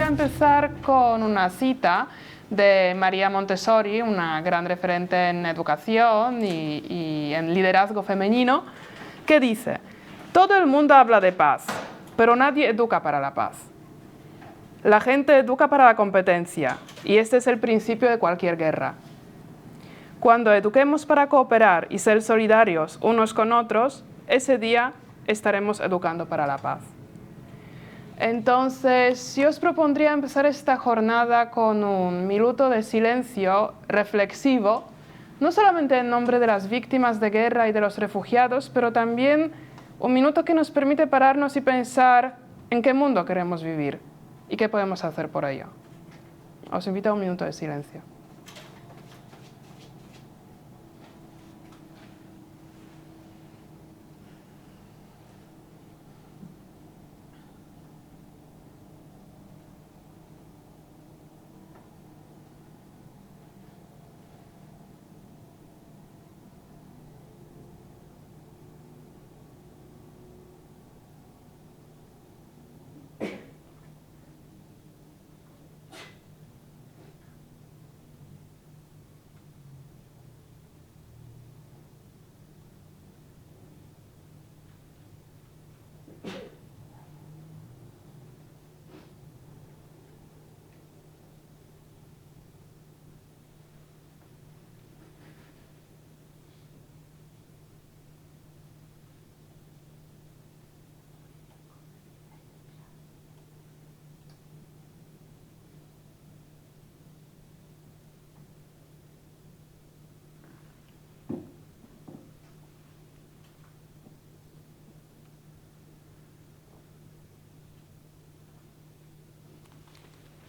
empezar con una cita de María Montessori, una gran referente en educación y en liderazgo femenino, que dice: todo el mundo habla de paz, pero nadie educa para la paz. La gente educa para la competencia, y este es el principio de cualquier guerra. Cuando eduquemos para cooperar y ser solidarios unos con otros, ese día estaremos educando para la paz. Entonces, yo os propondría empezar esta jornada con un minuto de silencio reflexivo, no solamente en nombre de las víctimas de guerra y de los refugiados, pero también un minuto que nos permite pararnos y pensar en qué mundo queremos vivir y qué podemos hacer por ello. Os invito a un minuto de silencio.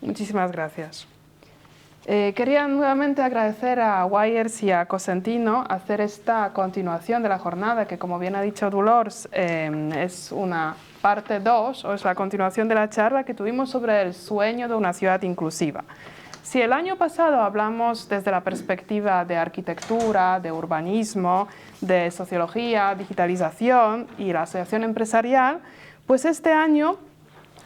Muchísimas gracias. Quería nuevamente agradecer a Wires y a Cosentino hacer esta continuación de la jornada, que como bien ha dicho Dolors, es una parte 2, o es la continuación de la charla que tuvimos sobre el sueño de una ciudad inclusiva. Si el año pasado hablamos desde la perspectiva de arquitectura, de urbanismo, de sociología, digitalización y la asociación empresarial, pues este año,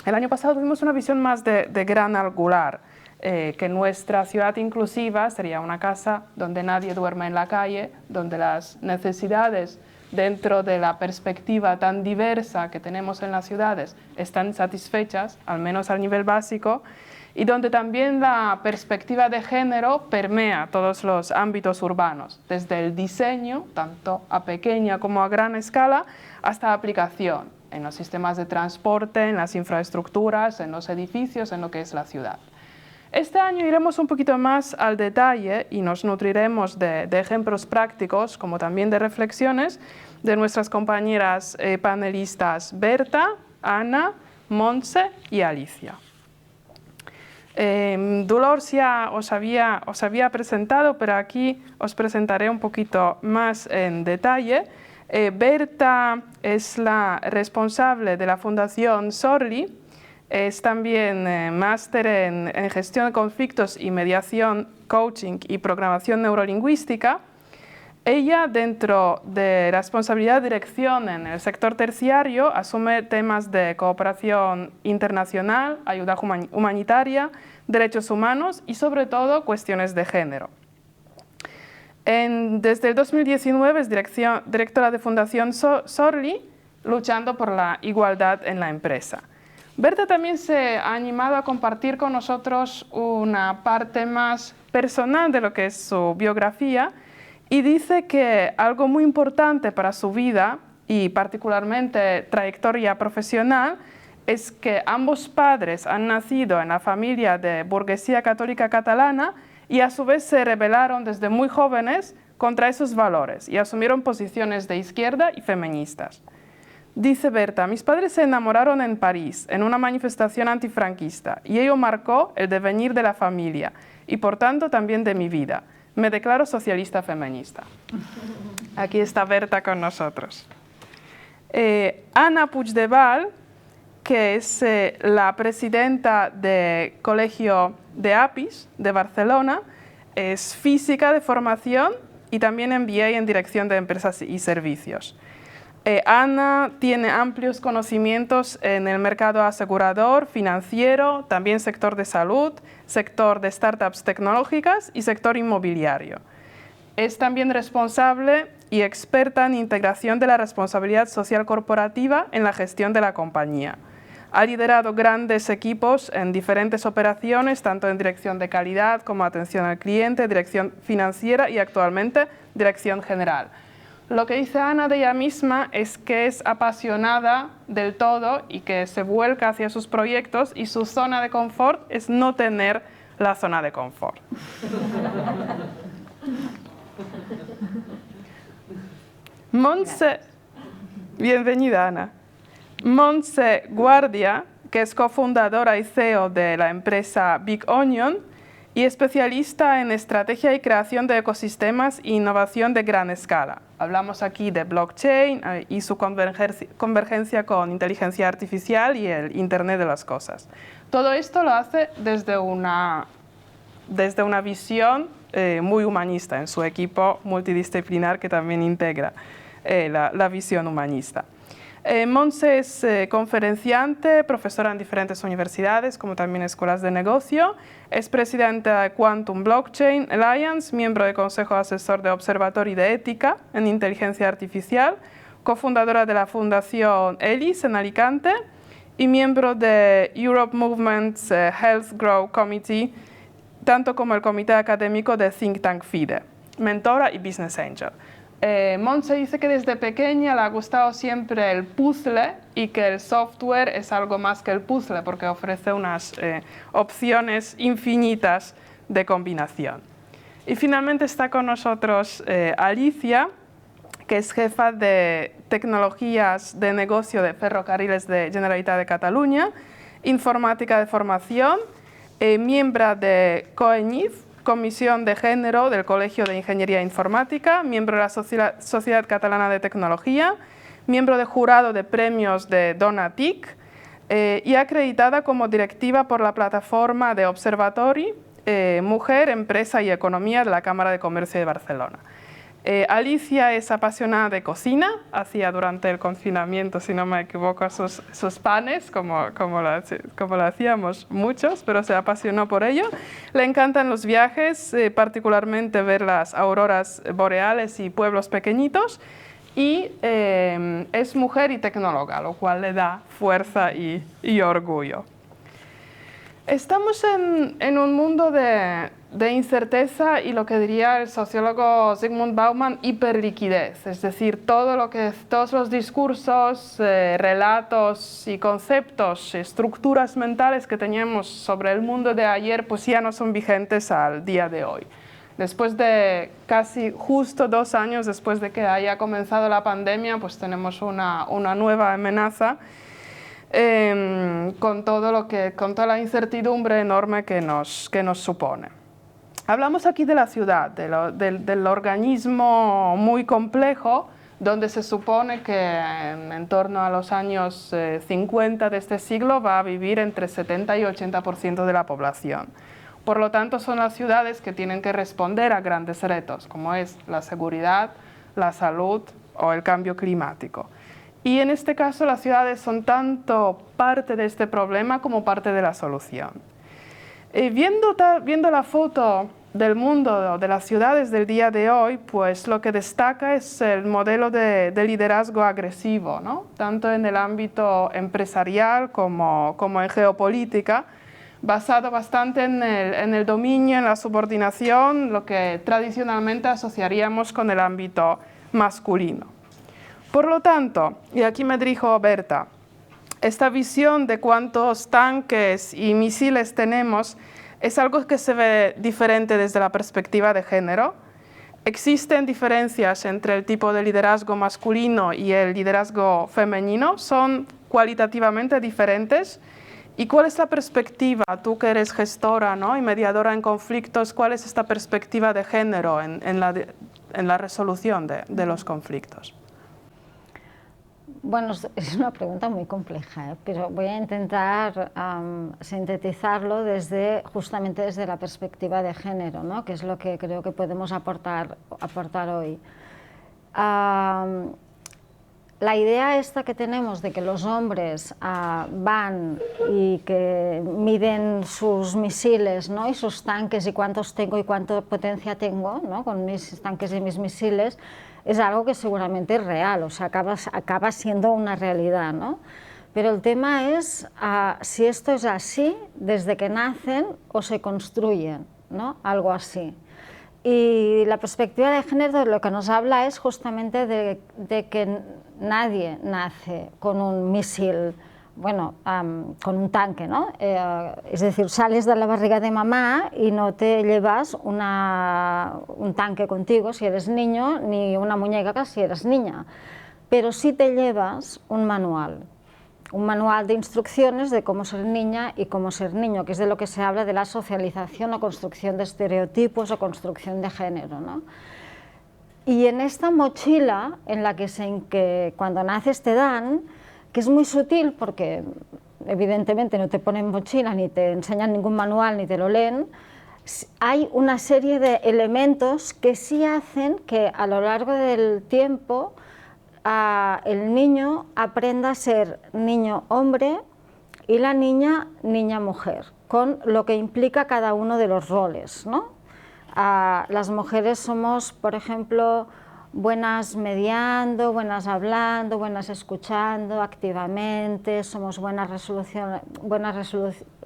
el año pasado tuvimos una visión más de gran angular, que nuestra ciudad inclusiva sería una casa donde nadie duerme en la calle, donde las necesidades dentro de la perspectiva tan diversa que tenemos en las ciudades están satisfechas, al menos al nivel básico, y donde también la perspectiva de género permea todos los ámbitos urbanos, desde el diseño, tanto a pequeña como a gran escala, hasta la aplicación en los sistemas de transporte, en las infraestructuras, en los edificios, en lo que es la ciudad. Este año iremos un poquito más al detalle y nos nutriremos de ejemplos prácticos, como también de reflexiones de nuestras compañeras panelistas Berta, Ana, Montse y Alicia. Dolors ya os había presentado, pero aquí os presentaré un poquito más en detalle. Berta es la responsable de la Fundación Sorli, es también máster en gestión de conflictos y mediación, coaching y programación neurolingüística. Ella, dentro de responsabilidad de dirección en el sector terciario, asume temas de cooperación internacional, ayuda humanitaria, derechos humanos y, sobre todo, cuestiones de género. Desde el 2019 es directora de Fundación Sorli, luchando por la igualdad en la empresa. Berta también se ha animado a compartir con nosotros una parte más personal de lo que es su biografía y dice que algo muy importante para su vida y particularmente trayectoria profesional es que ambos padres han nacido en la familia de burguesía católica catalana y a su vez se rebelaron desde muy jóvenes contra esos valores y asumieron posiciones de izquierda y feministas. Dice Berta: mis padres se enamoraron en París, en una manifestación antifranquista, y ello marcó el devenir de la familia y por tanto también de mi vida. Me declaro socialista feminista. Aquí está Berta con nosotros. Ana Puigdevall, que es la presidenta del Colegio de APIS de Barcelona, es física de formación y también MBA en Dirección de Empresas y Servicios. Ana tiene amplios conocimientos en el mercado asegurador, financiero, también sector de salud, sector de startups tecnológicas y sector inmobiliario. Es también responsable y experta en integración de la responsabilidad social corporativa en la gestión de la compañía. Ha liderado grandes equipos en diferentes operaciones, tanto en dirección de calidad como atención al cliente, dirección financiera y actualmente dirección general. Lo que dice Ana de ella misma es que es apasionada del todo y que se vuelca hacia sus proyectos y su zona de confort es no tener la zona de confort. Montse, bienvenida Ana. Montse Guardia, que es cofundadora y CEO de la empresa Big Onion y especialista en estrategia y creación de ecosistemas e innovación de gran escala. Hablamos aquí de blockchain y su convergencia con inteligencia artificial y el Internet de las cosas. Todo esto lo hace desde una visión muy humanista en su equipo multidisciplinar que también integra la visión humanista. Montse es conferenciante, profesora en diferentes universidades, como también escuelas de negocio. Es presidenta de Quantum Blockchain Alliance, miembro del Consejo Asesor de Observatorio de Ética en Inteligencia Artificial, cofundadora de la Fundación ELIS en Alicante y miembro de Europe Movement's Health Grow Committee, tanto como el comité académico de Think Tank FIDE, mentora y business angel. Montse dice que desde pequeña le ha gustado siempre el puzzle y que el software es algo más que el puzzle porque ofrece unas opciones infinitas de combinación. Y finalmente está con nosotros Alicia, que es jefa de tecnologías de negocio de Ferrocarriles de Generalitat de Catalunya, informática de formación, miembro de COENIF, Comisión de Género del Colegio de Ingeniería Informática, miembro de la Sociedad Catalana de Tecnología, miembro de jurado de premios de Donatic y acreditada como directiva por la plataforma de Observatori Mujer, Empresa y Economía de la Cámara de Comercio de Barcelona. Alicia es apasionada de cocina, hacía durante el confinamiento, si no me equivoco, sus panes, como lo hacíamos muchos, pero se apasionó por ello. Le encantan los viajes, particularmente ver las auroras boreales y pueblos pequeñitos, y es mujer y tecnóloga, lo cual le da fuerza y orgullo. Estamos en un mundo de incerteza y lo que diría el sociólogo Zygmunt Bauman, hiperliquidez, es decir, todos los discursos, relatos y conceptos, estructuras mentales que teníamos sobre el mundo de ayer, pues ya no son vigentes al día de hoy. Después de casi justo 2 años después de que haya comenzado la pandemia, pues tenemos una nueva amenaza con toda la incertidumbre enorme que nos supone. Hablamos aquí de la ciudad, del organismo muy complejo, donde se supone que en torno a los años 50 de este siglo va a vivir entre 70 y 80% de la población. Por lo tanto, son las ciudades que tienen que responder a grandes retos, como es la seguridad, la salud o el cambio climático. Y en este caso las ciudades son tanto parte de este problema como parte de la solución. Viendo la foto del mundo, de las ciudades del día de hoy, pues lo que destaca es el modelo de liderazgo agresivo, ¿no? Tanto en el ámbito empresarial como en geopolítica, basado bastante en el dominio, en la subordinación, lo que tradicionalmente asociaríamos con el ámbito masculino. Por lo tanto, y aquí me dirijo a Berta, esta visión de cuántos tanques y misiles tenemos es algo que se ve diferente desde la perspectiva de género. ¿Existen diferencias entre el tipo de liderazgo masculino y el liderazgo femenino? ¿Son cualitativamente diferentes? ¿Y cuál es la perspectiva, tú que eres gestora, ¿no?, y mediadora en conflictos, cuál es esta perspectiva de género en la resolución de los conflictos? Bueno, es una pregunta muy compleja, pero voy a intentar sintetizarlo justamente desde la perspectiva de género, ¿no?, que es lo que creo que podemos aportar hoy. la idea esta que tenemos de que los hombres van y que miden sus misiles, ¿no? Y sus tanques y cuántos tengo y cuánta potencia tengo, ¿no? Con mis tanques y mis misiles, es algo que seguramente es real, o sea, acaba siendo una realidad, ¿no? Pero el tema es si esto es así desde que nacen o se construyen, ¿no? Algo así. Y la perspectiva de género de lo que nos habla es justamente de que nadie nace con un misil, bueno, con un tanque, ¿no? Es decir, sales de la barriga de mamá y no te llevas un tanque contigo si eres niño, ni una muñeca si eres niña, pero sí te llevas un manual de instrucciones de cómo ser niña y cómo ser niño, que es de lo que se habla de la socialización o construcción de estereotipos o construcción de género, ¿no? Y en esta mochila en la que cuando naces te dan, que es muy sutil porque evidentemente no te ponen mochila, ni te enseñan ningún manual, ni te lo leen, hay una serie de elementos que sí hacen que a lo largo del tiempo el niño aprenda a ser niño hombre y la niña mujer, con lo que implica cada uno de los roles, ¿no? Las mujeres somos, por ejemplo, buenas mediando, buenas hablando, buenas escuchando activamente, somos buenas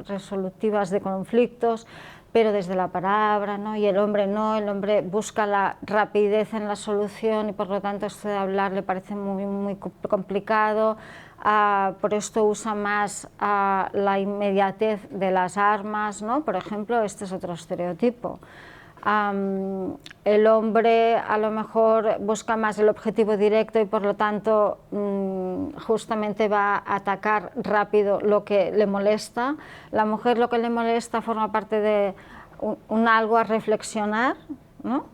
resolutivas de conflictos, pero desde la palabra, ¿no? Y el hombre no, el hombre busca la rapidez en la solución y por lo tanto esto de hablar le parece muy complicado, por esto usa más la inmediatez de las armas, ¿no? Por ejemplo, este es otro estereotipo. El hombre a lo mejor busca más el objetivo directo y por lo tanto justamente va a atacar rápido lo que le molesta. La mujer lo que le molesta forma parte de algo a reflexionar, ¿no?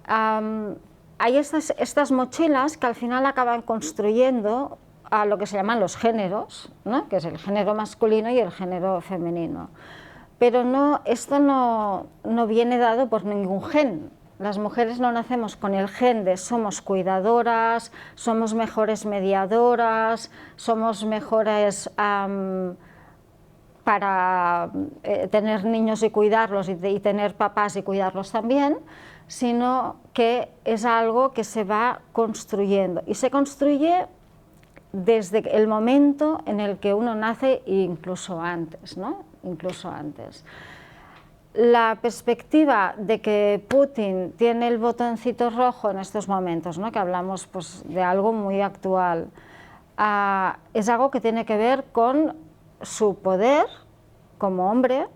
Hay estas mochilas que al final acaban construyendo a lo que se llaman los géneros, ¿no? Que es el género masculino y el género femenino. Pero esto no viene dado por ningún gen. Las mujeres no nacemos con el gen de somos cuidadoras, somos mejores mediadoras, somos mejores para tener niños y cuidarlos y tener papás y cuidarlos también, sino que es algo que se va construyendo y se construye desde el momento en el que uno nace e incluso antes, ¿no? Incluso antes. La perspectiva de que Putin tiene el botoncito rojo en estos momentos, ¿no? Que hablamos pues, de algo muy actual, es algo que tiene que ver con su poder como hombre,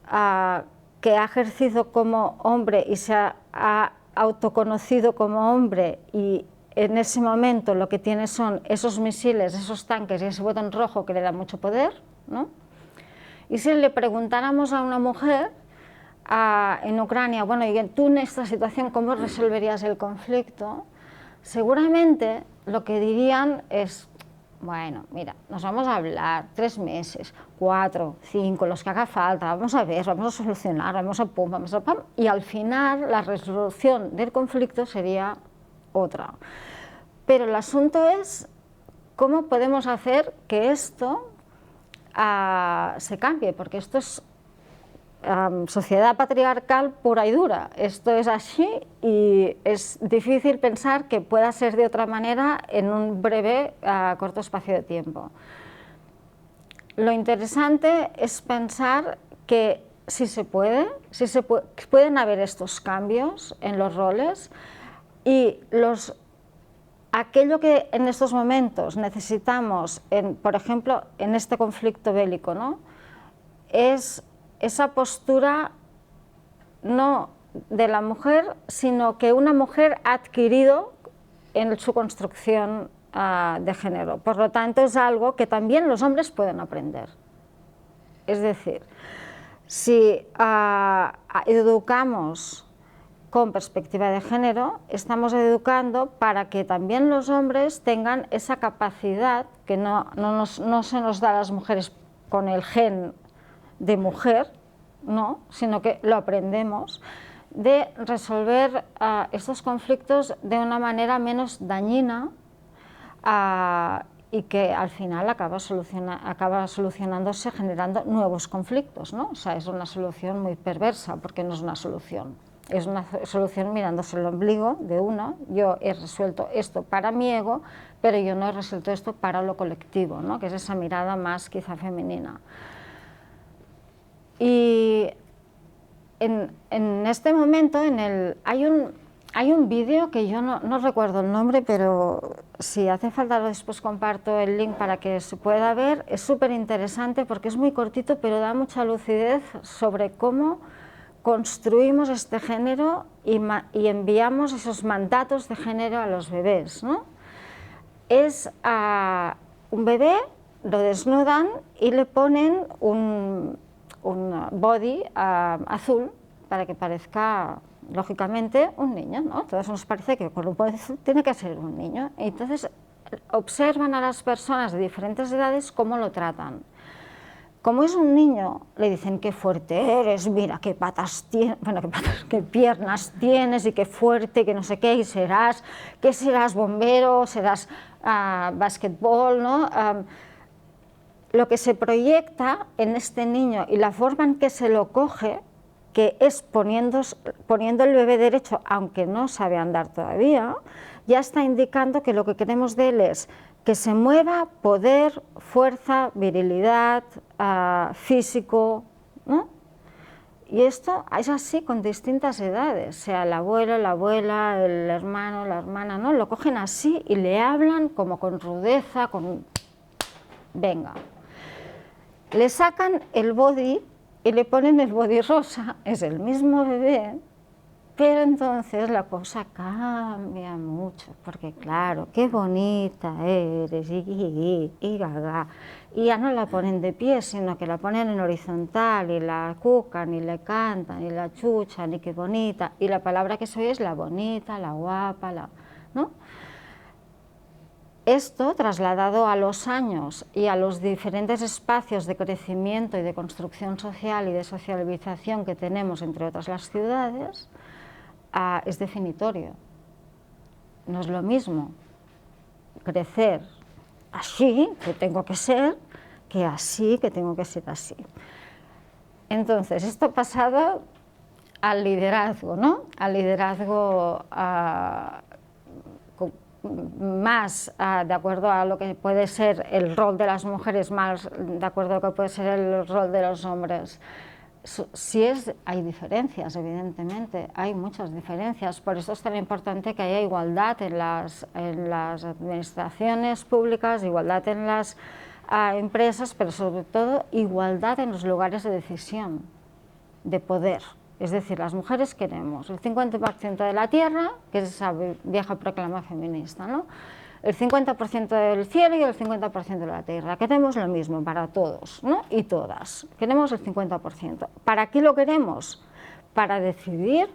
que ha ejercido como hombre y se ha autoconocido como hombre y en ese momento lo que tiene son esos misiles, esos tanques y ese botón rojo que le da mucho poder, ¿no? Y si le preguntáramos a una mujer en Ucrania, bueno, y tú en esta situación, ¿cómo resolverías el conflicto? Seguramente lo que dirían es, bueno, mira, nos vamos a hablar 3 meses, 4, 5, los que haga falta, vamos a ver, vamos a solucionar, vamos a pum, vamos a pam, y al final la resolución del conflicto sería otra. Pero el asunto es cómo podemos hacer que esto se cambie, porque esto es sociedad patriarcal pura y dura, esto es así y es difícil pensar que pueda ser de otra manera en un breve, corto espacio de tiempo. Lo interesante es pensar que si se puede, pueden haber estos cambios en los roles y aquello que en estos momentos necesitamos, por ejemplo, en este conflicto bélico, ¿no? Es esa postura no de la mujer, sino que una mujer ha adquirido en su construcción de género. Por lo tanto, es algo que también los hombres pueden aprender. Es decir, si educamos con perspectiva de género, estamos educando para que también los hombres tengan esa capacidad que no se nos da a las mujeres con el gen de mujer, no, sino que lo aprendemos, de resolver estos conflictos de una manera menos dañina, y que al final acaba solucionándose generando nuevos conflictos, ¿no? O sea, es una solución muy perversa porque no es una solución. Es una solución mirándose el ombligo de uno. Yo he resuelto esto para mi ego, pero yo no he resuelto esto para lo colectivo, ¿no? Que es esa mirada más quizá femenina. Y en este momento hay un vídeo que yo no recuerdo el nombre, pero si hace falta después comparto el link para que se pueda ver. Es súper interesante porque es muy cortito, pero da mucha lucidez sobre cómo construimos este género y enviamos esos mandatos de género a los bebés, ¿no? Es un bebé, lo desnudan y le ponen un body azul para que parezca, lógicamente, un niño, ¿no? Entonces nos parece que con un body azul tiene que ser un niño. Entonces observan a las personas de diferentes edades cómo lo tratan. Como es un niño, le dicen qué fuerte eres, mira qué patas tienes, bueno, qué piernas tienes y qué fuerte, que no sé qué, y que serás bombero, serás basquetbol, ¿no? Lo que se proyecta en este niño y la forma en que se lo coge, que es poniendo el bebé derecho, aunque no sabe andar todavía, ya está indicando que lo que queremos de él es que se mueva, poder, fuerza, virilidad, físico, ¿no? Y esto es así con distintas edades, sea el abuelo, la abuela, el hermano, la hermana, ¿no? Lo cogen así y le hablan como con rudeza, venga. Le sacan el body y le ponen el body rosa, es el mismo bebé, pero entonces la cosa cambia mucho, porque claro, qué bonita eres, y gaga, y ya no la ponen de pie, sino que la ponen en horizontal, y la cucan, y le cantan, y la chuchan, y qué bonita, y la palabra que se oye es la bonita, la guapa, ¿no? Esto, trasladado a los años y a los diferentes espacios de crecimiento y de construcción social y de socialización que tenemos, entre otras las ciudades, es definitorio. No es lo mismo crecer así, que tengo que ser, que así, que tengo que ser así. Entonces, esto pasado al liderazgo, ¿no? Al liderazgo más de acuerdo a lo que puede ser el rol de las mujeres, más de acuerdo a lo que puede ser el rol de los hombres. Hay diferencias, evidentemente, hay muchas diferencias, por eso es tan importante que haya igualdad en las administraciones públicas, igualdad en las empresas, pero sobre todo igualdad en los lugares de decisión, de poder. Es decir, las mujeres queremos el 50% de la tierra, que es esa vieja proclama feminista, ¿no? El 50% del cielo y el 50% de la tierra. Queremos lo mismo para todos, ¿no? Y todas. Queremos el 50%. ¿Para qué lo queremos? Para decidir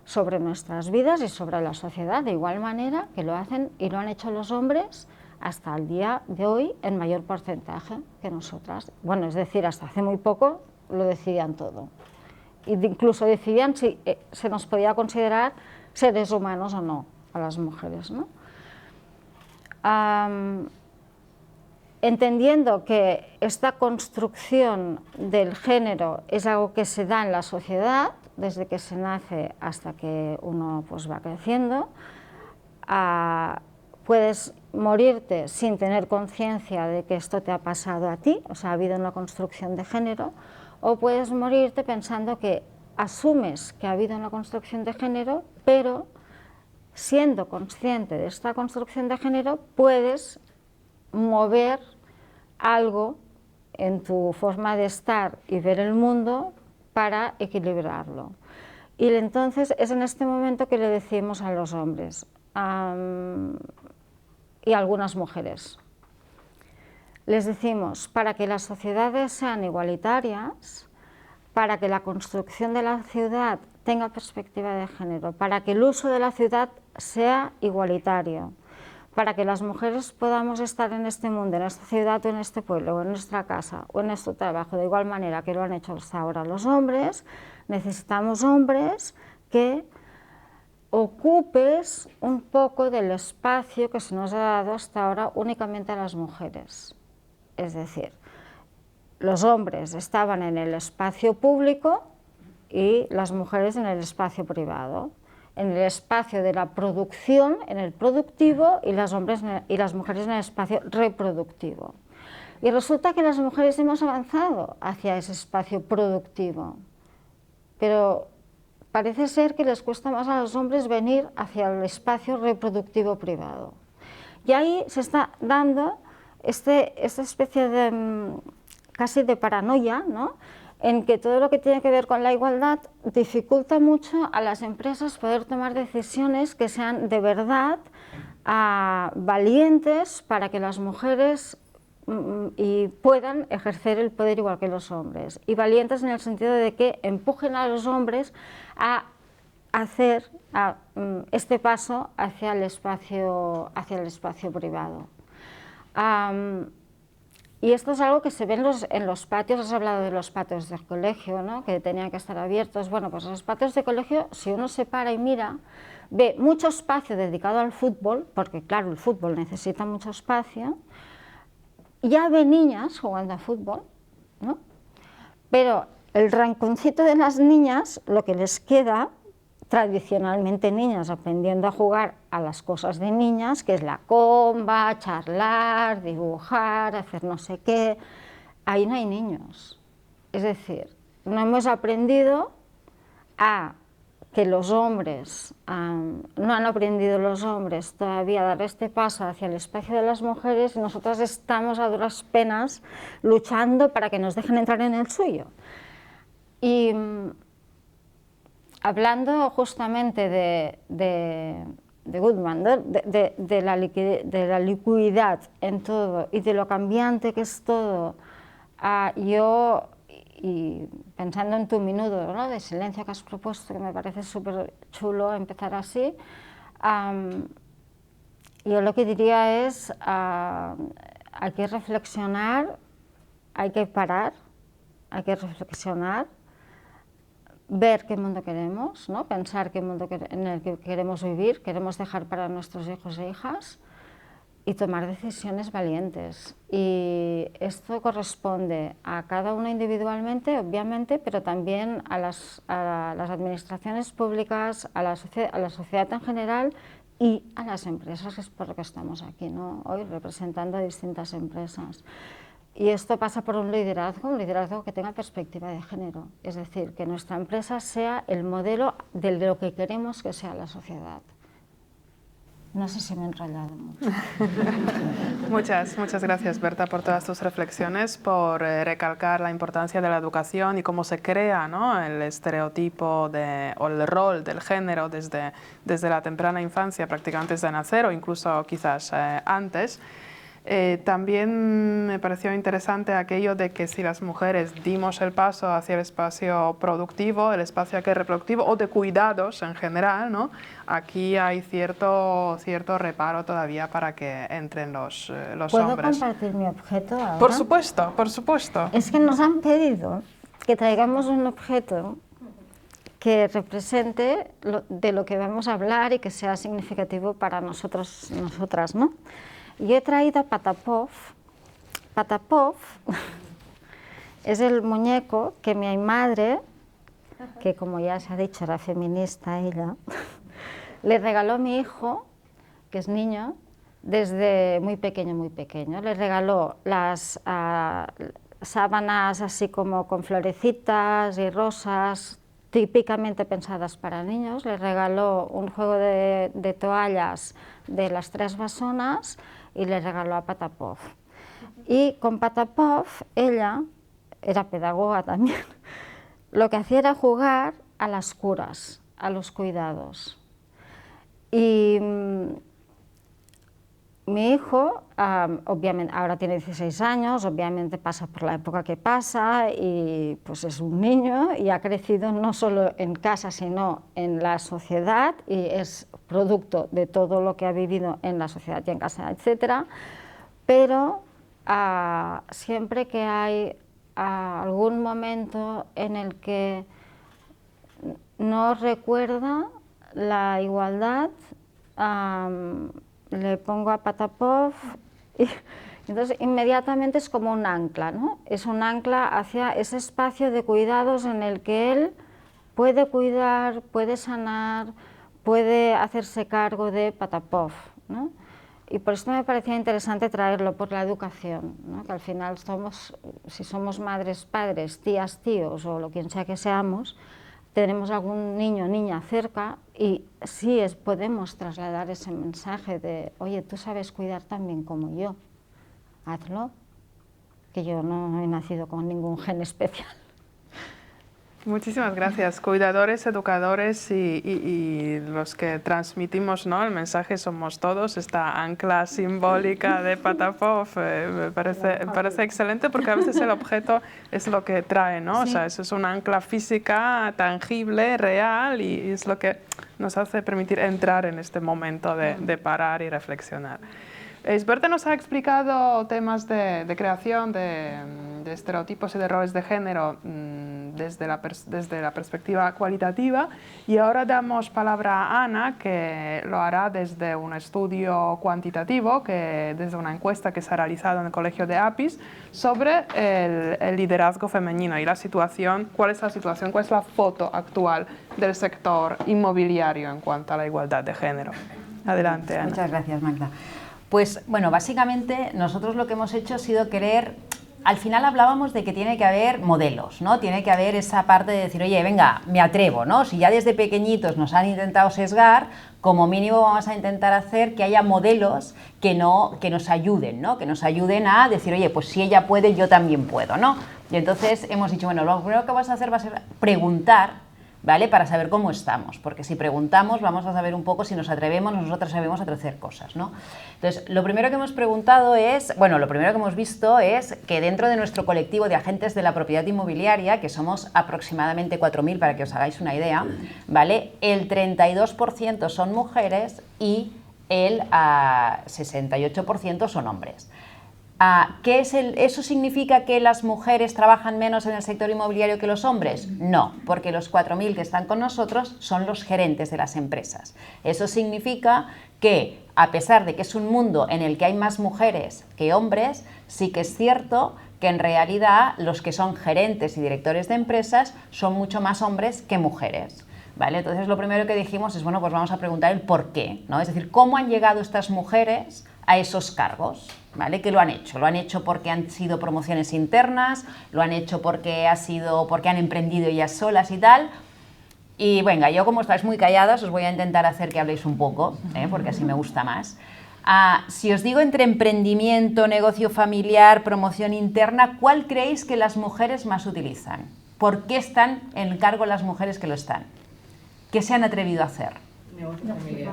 sobre nuestras vidas y sobre la sociedad, de igual manera que lo hacen y lo han hecho los hombres hasta el día de hoy en mayor porcentaje que nosotras. Bueno, es decir, hasta hace muy poco lo decidían todo. Incluso decidían si se nos podía considerar seres humanos o no a las mujeres, ¿no? Entendiendo que esta construcción del género es algo que se da en la sociedad, desde que se nace hasta que uno pues, va creciendo, puedes morirte sin tener conciencia de que esto te ha pasado a ti, o sea, ha habido una construcción de género, o puedes morirte pensando que asumes que ha habido una construcción de género, pero siendo consciente de esta construcción de género, puedes mover algo en tu forma de estar y ver el mundo para equilibrarlo. Y entonces es en este momento que le decimos a los hombres y a algunas mujeres, les decimos, para que las sociedades sean igualitarias, para que la construcción de la ciudad tenga perspectiva de género, para que el uso de la ciudad sea igualitario, para que las mujeres podamos estar en este mundo, en esta ciudad o en este pueblo, o en nuestra casa, o en nuestro trabajo, de igual manera que lo han hecho hasta ahora los hombres, necesitamos hombres que ocupes un poco del espacio que se nos ha dado hasta ahora únicamente a las mujeres. Es decir, los hombres estaban en el espacio público y las mujeres en el espacio privado, en el espacio de la producción, en el productivo, y las mujeres en el espacio reproductivo. Y resulta que las mujeres hemos avanzado hacia ese espacio productivo, pero parece ser que les cuesta más a los hombres venir hacia el espacio reproductivo privado. Y ahí se está dando esta especie de casi de paranoia, ¿no?, en que todo lo que tiene que ver con la igualdad dificulta mucho a las empresas poder tomar decisiones que sean de verdad valientes para que las mujeres puedan ejercer el poder igual que los hombres, y valientes en el sentido de que empujen a los hombres a hacer este paso hacia el espacio privado. Y esto es algo que se ve en los patios. Has hablado de los patios del colegio, ¿no?, que tenían que estar abiertos. Bueno, pues los patios de colegio, si uno se para y mira, ve mucho espacio dedicado al fútbol, porque claro, el fútbol necesita mucho espacio. Ya ve niñas jugando a fútbol, ¿no?, pero el rinconcito de las niñas, lo que les queda, tradicionalmente niñas aprendiendo a jugar a las cosas de niñas, que es la comba, charlar, dibujar, hacer no sé qué, ahí no hay niños. Es decir, no hemos aprendido a que los hombres, no han aprendido los hombres todavía a dar este paso hacia el espacio de las mujeres, y nosotras estamos a duras penas luchando para que nos dejen entrar en el suyo. Y hablando justamente de Goodman, de la liquidez en todo y de lo cambiante que es todo, yo, y pensando en tu minuto, ¿no?, de silencio que has propuesto, que me parece súper chulo empezar así, yo lo que diría es, hay que reflexionar, hay que parar, hay que reflexionar, ver qué mundo queremos, ¿no?, pensar qué mundo en el que queremos vivir, queremos dejar para nuestros hijos e hijas, y tomar decisiones valientes. Y esto corresponde a cada uno individualmente, obviamente, pero también a las administraciones públicas, a la sociedad en general y a las empresas, que es por lo que estamos aquí, ¿no?, hoy representando a distintas empresas. Y esto pasa por un liderazgo que tenga perspectiva de género, es decir, que nuestra empresa sea el modelo de lo que queremos que sea la sociedad. No sé si me he enrollado mucho. Muchas gracias, Berta, por todas tus reflexiones, por recalcar la importancia de la educación y cómo se crea, ¿no?, el estereotipo o el rol del género desde la temprana infancia, prácticamente antes de nacer o incluso quizás antes. También me pareció interesante aquello de que si las mujeres dimos el paso hacia el espacio productivo, el espacio reproductivo o de cuidados en general, ¿no?, aquí hay cierto reparo todavía para que entren los hombres. ¿Puedo compartir mi objeto ahora? Por supuesto, por supuesto. Es que nos han pedido que traigamos un objeto que represente de lo que vamos a hablar y que sea significativo para nosotras, ¿no? Y he traído a Patapov. Patapov es el muñeco que mi madre, que como ya se ha dicho era feminista ella, le regaló a mi hijo, que es niño, desde muy pequeño. Le regaló las sábanas así como con florecitas y rosas, típicamente pensadas para niños. Le regaló un juego de toallas de las 3 basonas y le regaló a Patapov. Y con Patapov, ella era pedagoga también, lo que hacía era jugar a las curas, a los cuidados. Y mi hijo, obviamente, ahora tiene 16 años, obviamente pasa por la época que pasa y pues es un niño y ha crecido no solo en casa sino en la sociedad y es producto de todo lo que ha vivido en la sociedad y en casa, etcétera, pero siempre que hay algún momento en el que no recuerda la igualdad, le pongo a Patapov y entonces inmediatamente es como un ancla, ¿no? Es un ancla hacia ese espacio de cuidados en el que él puede cuidar, puede sanar, puede hacerse cargo de Patapov, ¿no? Y por esto me parecía interesante traerlo, por la educación, ¿no? Que al final si somos madres, padres, tías, tíos o lo quien sea que seamos, tenemos algún niño o niña cerca y sí podemos trasladar ese mensaje de, oye, tú sabes cuidar tan bien como yo, hazlo, que yo no he nacido con ningún gen especial. Muchísimas gracias. Cuidadores, educadores y los que transmitimos, ¿no?, el mensaje somos todos. Esta ancla simbólica de Patapov me parece excelente, porque a veces el objeto es lo que trae, ¿no? Sí. O sea, eso es una ancla física, tangible, real, y es lo que nos hace permitir entrar en este momento de parar y reflexionar. Isberte nos ha explicado temas de creación, de estereotipos y de roles de género desde la perspectiva cualitativa, y ahora damos palabra a Ana, que lo hará desde un estudio cuantitativo, desde una encuesta que se ha realizado en el Colegio de APIS sobre el liderazgo femenino y la situación, cuál es la foto actual del sector inmobiliario en cuanto a la igualdad de género. Adelante, Ana. Muchas gracias, Magda. Pues bueno, básicamente nosotros lo que hemos hecho ha sido querer, al final hablábamos de que tiene que haber modelos, ¿no? Tiene que haber esa parte de decir, oye, venga, me atrevo, ¿no? Si ya desde pequeñitos nos han intentado sesgar, como mínimo vamos a intentar hacer que haya modelos que nos ayuden, ¿no? Que nos ayuden a decir, oye, pues si ella puede, yo también puedo, ¿no? Y entonces hemos dicho, bueno, lo primero que vas a hacer va a ser preguntar, ¿vale? Para saber cómo estamos, porque si preguntamos vamos a saber un poco si nos atrevemos, nosotros sabemos hacer cosas, ¿no? Entonces, lo primero que hemos preguntado es, bueno, lo primero que hemos visto es que dentro de nuestro colectivo de agentes de la propiedad inmobiliaria, que somos aproximadamente 4.000 para que os hagáis una idea, ¿vale? El 32% son mujeres y el 68% son hombres. ¿Eso significa que las mujeres trabajan menos en el sector inmobiliario que los hombres? No, porque los 4.000 que están con nosotros son los gerentes de las empresas. Eso significa que, a pesar de que es un mundo en el que hay más mujeres que hombres, sí que es cierto que en realidad los que son gerentes y directores de empresas son mucho más hombres que mujeres. ¿Vale? Entonces lo primero que dijimos es, bueno, pues vamos a preguntar el por qué, ¿no? Es decir, ¿cómo han llegado estas mujeres a esos cargos? ¿Vale? ¿Qué lo han hecho? ¿Lo han hecho porque han sido promociones internas? ¿Lo han hecho porque han emprendido ellas solas y tal? Y venga, yo como estáis muy calladas os voy a intentar hacer que habléis un poco, porque así me gusta más. Si os digo entre emprendimiento, negocio familiar, promoción interna, ¿cuál creéis que las mujeres más utilizan? ¿Por qué están en cargo las mujeres que lo están? ¿Qué se han atrevido a hacer? Negocio familiar.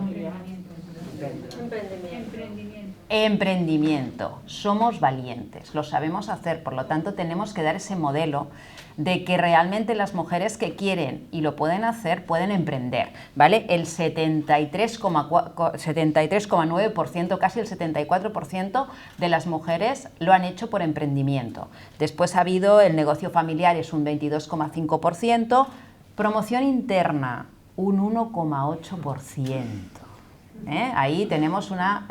Emprendimiento. Somos valientes, lo sabemos hacer, por lo tanto tenemos que dar ese modelo de que realmente las mujeres que quieren y lo pueden hacer, pueden emprender, ¿vale? El 73,9%, casi el 74% de las mujeres lo han hecho por emprendimiento. Después ha habido el negocio familiar, es un 22,5%, promoción interna, un 1,8%. Ahí tenemos una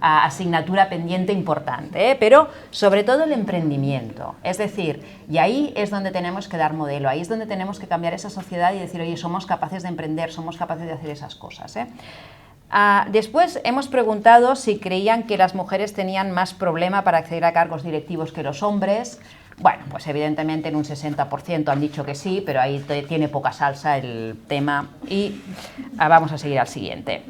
asignatura pendiente importante, pero sobre todo el emprendimiento, es decir, y ahí es donde tenemos que dar modelo, ahí es donde tenemos que cambiar esa sociedad y decir, oye, somos capaces de emprender, somos capaces de hacer esas cosas. Después hemos preguntado si creían que las mujeres tenían más problema para acceder a cargos directivos que los hombres. Bueno, pues evidentemente en un 60% han dicho que sí, pero ahí tiene poca salsa el tema y vamos a seguir al siguiente.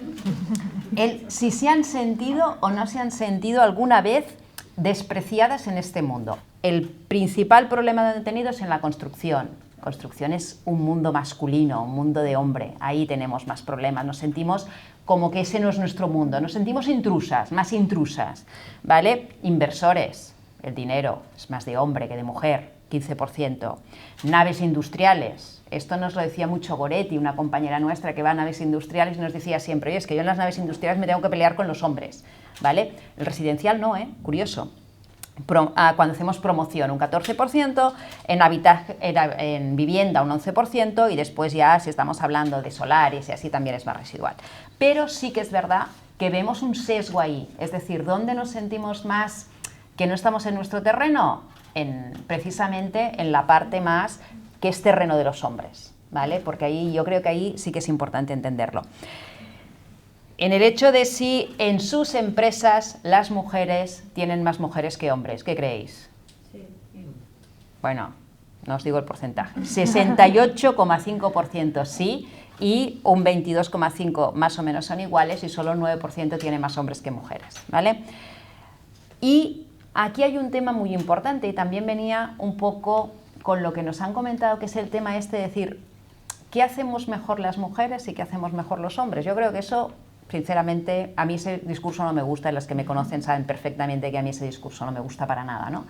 Si se han sentido o no se han sentido alguna vez despreciadas en este mundo. El principal problema que han tenido es en la construcción. Construcción es un mundo masculino, un mundo de hombre. Ahí tenemos más problemas, nos sentimos como que ese no es nuestro mundo, nos sentimos intrusas, más intrusas, ¿vale? Inversores. El dinero es más de hombre que de mujer, 15%. Naves industriales, esto nos lo decía mucho Goretti, una compañera nuestra que va a naves industriales y nos decía siempre, oye, es que yo en las naves industriales me tengo que pelear con los hombres, ¿vale? El residencial no, curioso. cuando hacemos promoción un 14%, en vivienda un 11% y después ya si estamos hablando de solares y así también es más residual. Pero sí que es verdad que vemos un sesgo ahí, es decir, ¿dónde nos sentimos más que no estamos en nuestro terreno? Precisamente en la parte más que es terreno de los hombres, ¿vale? Porque ahí yo creo que ahí sí que es importante entenderlo. En el hecho de si en sus empresas las mujeres tienen más mujeres que hombres, ¿qué creéis? Sí. Bueno, no os digo el porcentaje. 68,5% sí y un 22,5% más o menos son iguales y solo un 9% tiene más hombres que mujeres, ¿vale? Y aquí hay un tema muy importante y también venía un poco con lo que nos han comentado, que es el tema este de decir, ¿qué hacemos mejor las mujeres y qué hacemos mejor los hombres? Yo creo que eso, sinceramente, a mí ese discurso no me gusta y los que me conocen saben perfectamente que a mí ese discurso no me gusta para nada, ¿no?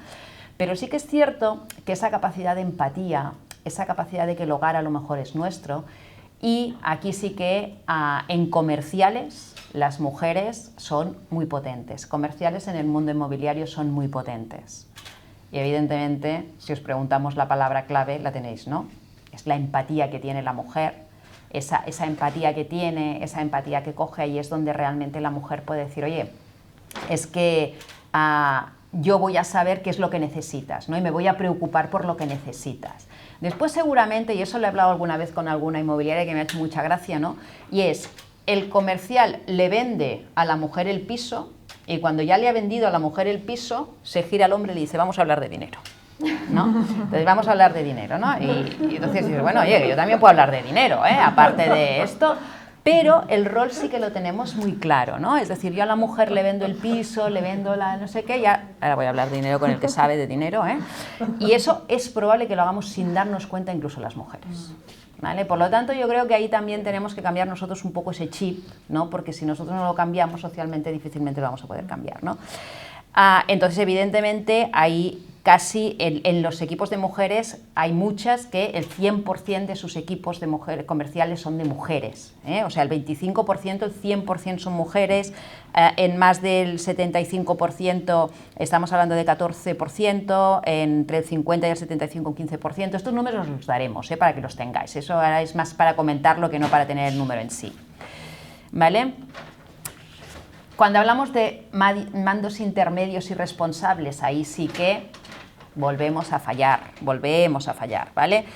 Pero sí que es cierto que esa capacidad de empatía, esa capacidad de que el hogar a lo mejor es nuestro, y aquí sí que en comerciales las mujeres son muy potentes. Comerciales en el mundo inmobiliario son muy potentes. Y evidentemente, si os preguntamos la palabra clave, la tenéis, ¿no? Es la empatía que tiene la mujer, esa empatía que tiene, esa empatía que coge, ahí es donde realmente la mujer puede decir, oye, es que yo voy a saber qué es lo que necesitas, ¿no? Y me voy a preocupar por lo que necesitas. Después seguramente, y eso lo he hablado alguna vez con alguna inmobiliaria que me ha hecho mucha gracia, ¿no? Y es, el comercial le vende a la mujer el piso y cuando ya le ha vendido a la mujer el piso, se gira al hombre y le dice, vamos a hablar de dinero, ¿no? Entonces vamos a hablar de dinero, ¿no? Y entonces dices, bueno, oye, yo también puedo hablar de dinero, aparte de esto, pero el rol sí que lo tenemos muy claro, ¿no? Es decir, yo a la mujer le vendo el piso, le vendo la no sé qué, ya, ahora voy a hablar de dinero con el que sabe de dinero, y eso es probable que lo hagamos sin darnos cuenta incluso las mujeres, ¿vale? Por lo tanto, yo creo que ahí también tenemos que cambiar nosotros un poco ese chip, ¿no? Porque si nosotros no lo cambiamos socialmente, difícilmente lo vamos a poder cambiar, ¿no? Entonces, evidentemente, ahí casi en los equipos de mujeres hay muchas que el 100% de sus equipos de mujeres comerciales son de mujeres, o sea, el 25%, el 100% son mujeres, en más del 75% estamos hablando de 14%, entre el 50 y el 75, 15%, estos números los daremos, para que los tengáis, eso ahora es más para comentarlo que no para tener el número en sí, ¿vale? Cuando hablamos de mandos intermedios y responsables, ahí sí que volvemos a fallar, ¿vale?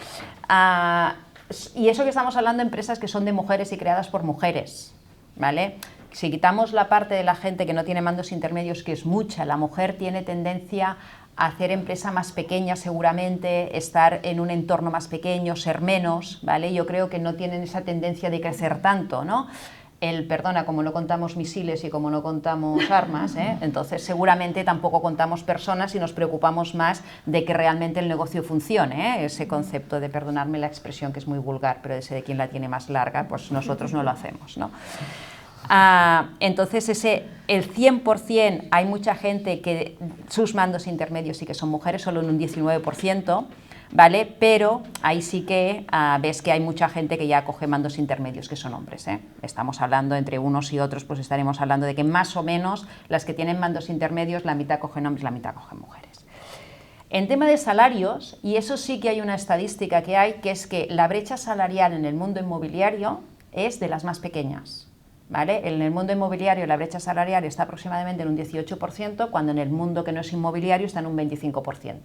Y eso que estamos hablando de empresas que son de mujeres y creadas por mujeres, ¿vale? Si quitamos la parte de la gente que no tiene mandos intermedios, que es mucha, la mujer tiene tendencia a hacer empresa más pequeña seguramente, estar en un entorno más pequeño, ser menos, ¿vale? Yo creo que no tienen esa tendencia de crecer tanto, ¿no? Perdona, como no contamos misiles y como no contamos armas, entonces seguramente tampoco contamos personas y nos preocupamos más de que realmente el negocio funcione, ese concepto de, perdonadme la expresión que es muy vulgar, pero ese de quien la tiene más larga, pues nosotros no lo hacemos, ¿no? Entonces el 100% hay mucha gente que sus mandos intermedios sí que son mujeres, solo en un 19%, ¿vale? Pero ahí sí que ves que hay mucha gente que ya coge mandos intermedios que son hombres, Estamos hablando entre unos y otros, pues estaremos hablando de que más o menos las que tienen mandos intermedios, la mitad cogen hombres, la mitad cogen mujeres. En tema de salarios, y eso sí que hay una estadística que hay, que es que la brecha salarial en el mundo inmobiliario es de las más pequeñas, ¿vale? En el mundo inmobiliario la brecha salarial está aproximadamente en un 18%, cuando en el mundo que no es inmobiliario está en un 25%.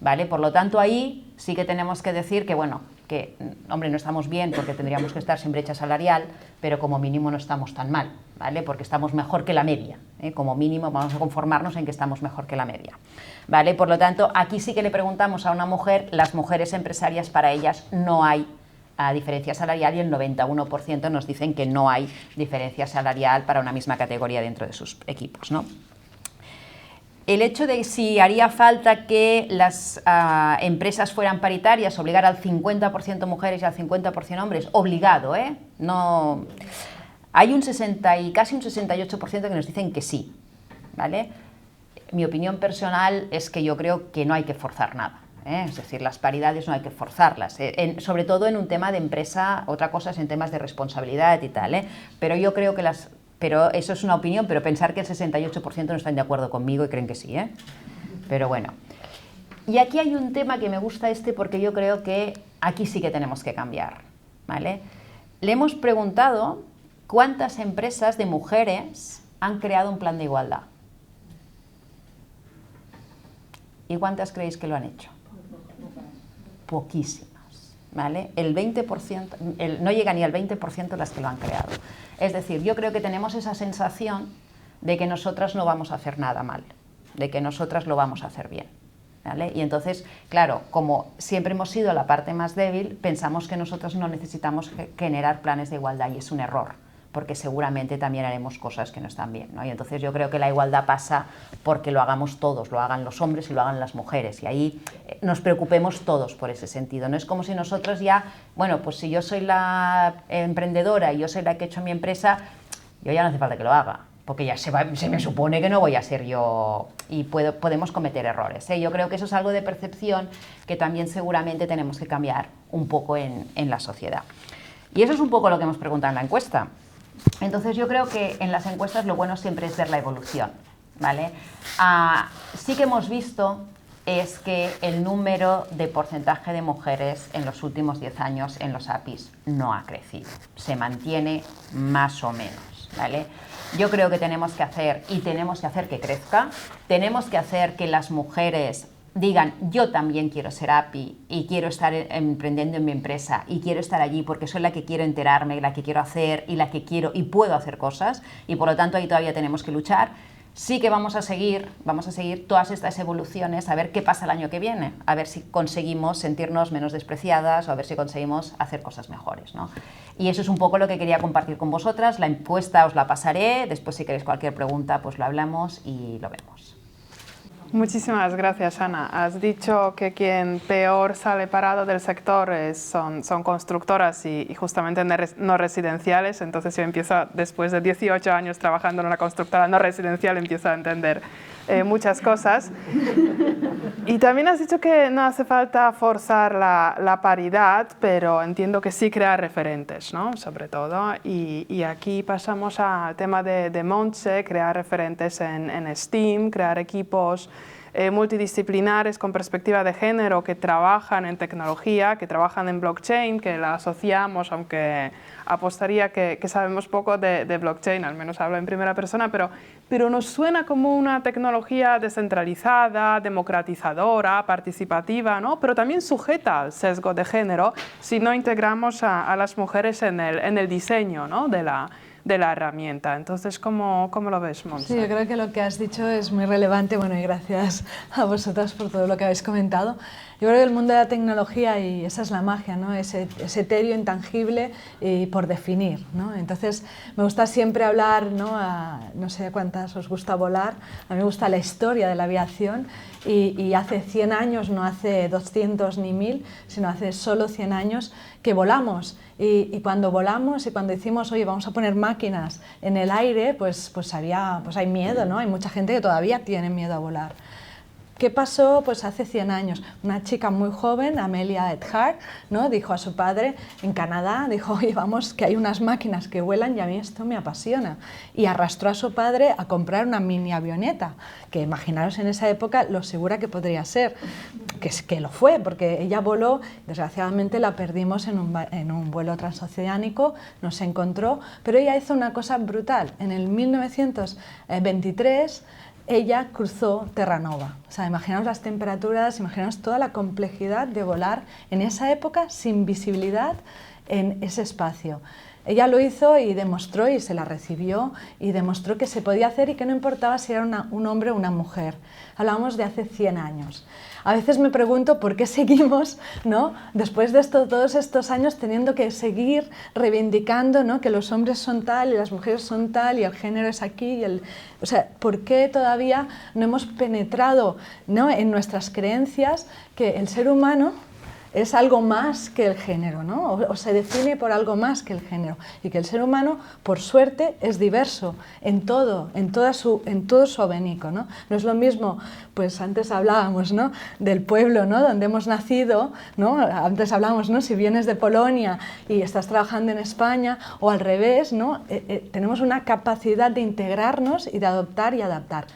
¿Vale? Por lo tanto, ahí sí que tenemos que decir que, bueno, que, hombre, no estamos bien porque tendríamos que estar sin brecha salarial, pero como mínimo no estamos tan mal, ¿vale? Porque estamos mejor que la media, como mínimo vamos a conformarnos en que estamos mejor que la media, ¿vale? Por lo tanto, aquí sí que le preguntamos a una mujer, las mujeres empresarias, para ellas no hay diferencia salarial y el 91% nos dicen que no hay diferencia salarial para una misma categoría dentro de sus equipos, ¿no? El hecho de si haría falta que las empresas fueran paritarias, obligar al 50% mujeres y al 50% hombres, obligado, No, hay un 60 y casi un 68% que nos dicen que sí, ¿vale? Mi opinión personal es que yo creo que no hay que forzar nada, Es decir, las paridades no hay que forzarlas, sobre todo en un tema de empresa, otra cosa es en temas de responsabilidad y tal, pero yo creo que Pero eso es una opinión, pero pensar que el 68% no están de acuerdo conmigo y creen que sí, Pero bueno. Y aquí hay un tema que me gusta porque yo creo que aquí sí que tenemos que cambiar, ¿vale? Le hemos preguntado cuántas empresas de mujeres han creado un plan de igualdad. ¿Y cuántas creéis que lo han hecho? Poquísimas, ¿vale? El 20%, no llega ni al 20% las que lo han creado. Es decir, yo creo que tenemos esa sensación de que nosotras no vamos a hacer nada mal, de que nosotras lo vamos a hacer bien, ¿vale? Y entonces, claro, como siempre hemos sido la parte más débil, pensamos que nosotros no necesitamos generar planes de igualdad y es un error, porque seguramente también haremos cosas que no están bien, ¿no? Y entonces yo creo que la igualdad pasa porque lo hagamos todos, lo hagan los hombres y lo hagan las mujeres, y ahí nos preocupemos todos por ese sentido. No es como si nosotros ya, bueno, pues si yo soy la emprendedora y yo soy la que he hecho mi empresa, yo ya no hace falta que lo haga, porque ya se me supone que no voy a ser yo y podemos cometer errores, ¿eh? Yo creo que eso es algo de percepción que también seguramente tenemos que cambiar un poco en la sociedad. Y eso es un poco lo que hemos preguntado en la encuesta. Entonces yo creo que en las encuestas lo bueno siempre es ver la evolución, ¿vale? Sí que hemos visto es que el número de porcentaje de mujeres en los últimos 10 años en los APIs no ha crecido, se mantiene más o menos, ¿vale? Yo creo que tenemos que hacer que crezca, tenemos que hacer que las mujeres digan, yo también quiero ser API y quiero estar emprendiendo en mi empresa y quiero estar allí porque soy la que quiero enterarme, la que quiero hacer y la que quiero y puedo hacer cosas, y por lo tanto ahí todavía tenemos que luchar. Sí que vamos a seguir todas estas evoluciones, a ver qué pasa el año que viene, a ver si conseguimos sentirnos menos despreciadas o a ver si conseguimos hacer cosas mejores, ¿no? Y eso es un poco lo que quería compartir con vosotras. La encuesta os la pasaré, después si queréis cualquier pregunta pues lo hablamos y lo vemos. Muchísimas gracias, Ana. Has dicho que quien peor sale parado del sector son constructoras y justamente no residenciales. Entonces yo empiezo, después de 18 años trabajando en una constructora no residencial, empiezo a entender muchas cosas. Y también has dicho que no hace falta forzar la paridad, pero entiendo que sí crear referentes, ¿no? Sobre todo. Y aquí pasamos al tema de Montse, crear referentes en STEAM, crear equipos multidisciplinares con perspectiva de género que trabajan en tecnología, que trabajan en blockchain, que la asociamos, aunque apostaría que sabemos poco de blockchain, al menos hablo en primera persona, pero nos suena como una tecnología descentralizada, democratizadora, participativa, ¿no? Pero también sujeta al sesgo de género si no integramos a las mujeres en el diseño, ¿no? de la herramienta. Entonces, ¿cómo lo ves, Montse? Sí, yo creo que lo que has dicho es muy relevante, bueno, y gracias a vosotras por todo lo que habéis comentado. Yo creo que el mundo de la tecnología, y esa es la magia, ¿no? Es etéreo, intangible y por definir, ¿no? Entonces, me gusta siempre hablar, ¿no? No sé cuántas os gusta volar, a mí me gusta la historia de la aviación y hace 100 años, no hace 200 ni 1000, sino hace solo 100 años que volamos. Y cuando volamos y cuando decimos, oye, vamos a poner máquinas en el aire, pues hay miedo, ¿no? Hay mucha gente que todavía tiene miedo a volar. ¿Qué pasó? Pues hace 100 años, una chica muy joven, Amelia Earhart, ¿no? Dijo a su padre en Canadá, dijo, oye, vamos, que hay unas máquinas que vuelan y a mí esto me apasiona. Y arrastró a su padre a comprar una mini avioneta, que imaginaros en esa época lo segura que podría ser, que lo fue, porque ella voló, desgraciadamente la perdimos en un vuelo transoceánico, no se encontró, pero ella hizo una cosa brutal. En el 1923, ella cruzó Terranova. O sea, imaginaos las temperaturas, imaginaos toda la complejidad de volar en esa época sin visibilidad en ese espacio. Ella lo hizo y demostró, y se la recibió, y demostró que se podía hacer y que no importaba si era un hombre o una mujer. Hablamos de hace 100 años. A veces me pregunto por qué seguimos, ¿no? Después de todos estos años teniendo que seguir reivindicando, ¿no? Que los hombres son tal y las mujeres son tal y el género es aquí. O sea, ¿por qué todavía no hemos penetrado, ¿no? en nuestras creencias que el ser humano es algo más que el género, ¿no? o se define por algo más que el género, y que el ser humano, por suerte, es diverso en todo su abanico, ¿no? No es lo mismo, pues antes hablábamos, ¿no? del pueblo, ¿no? donde hemos nacido, ¿no? Antes hablábamos, ¿no? si vienes de Polonia y estás trabajando en España, o al revés, ¿no? Tenemos una capacidad de integrarnos y de adoptar y adaptar.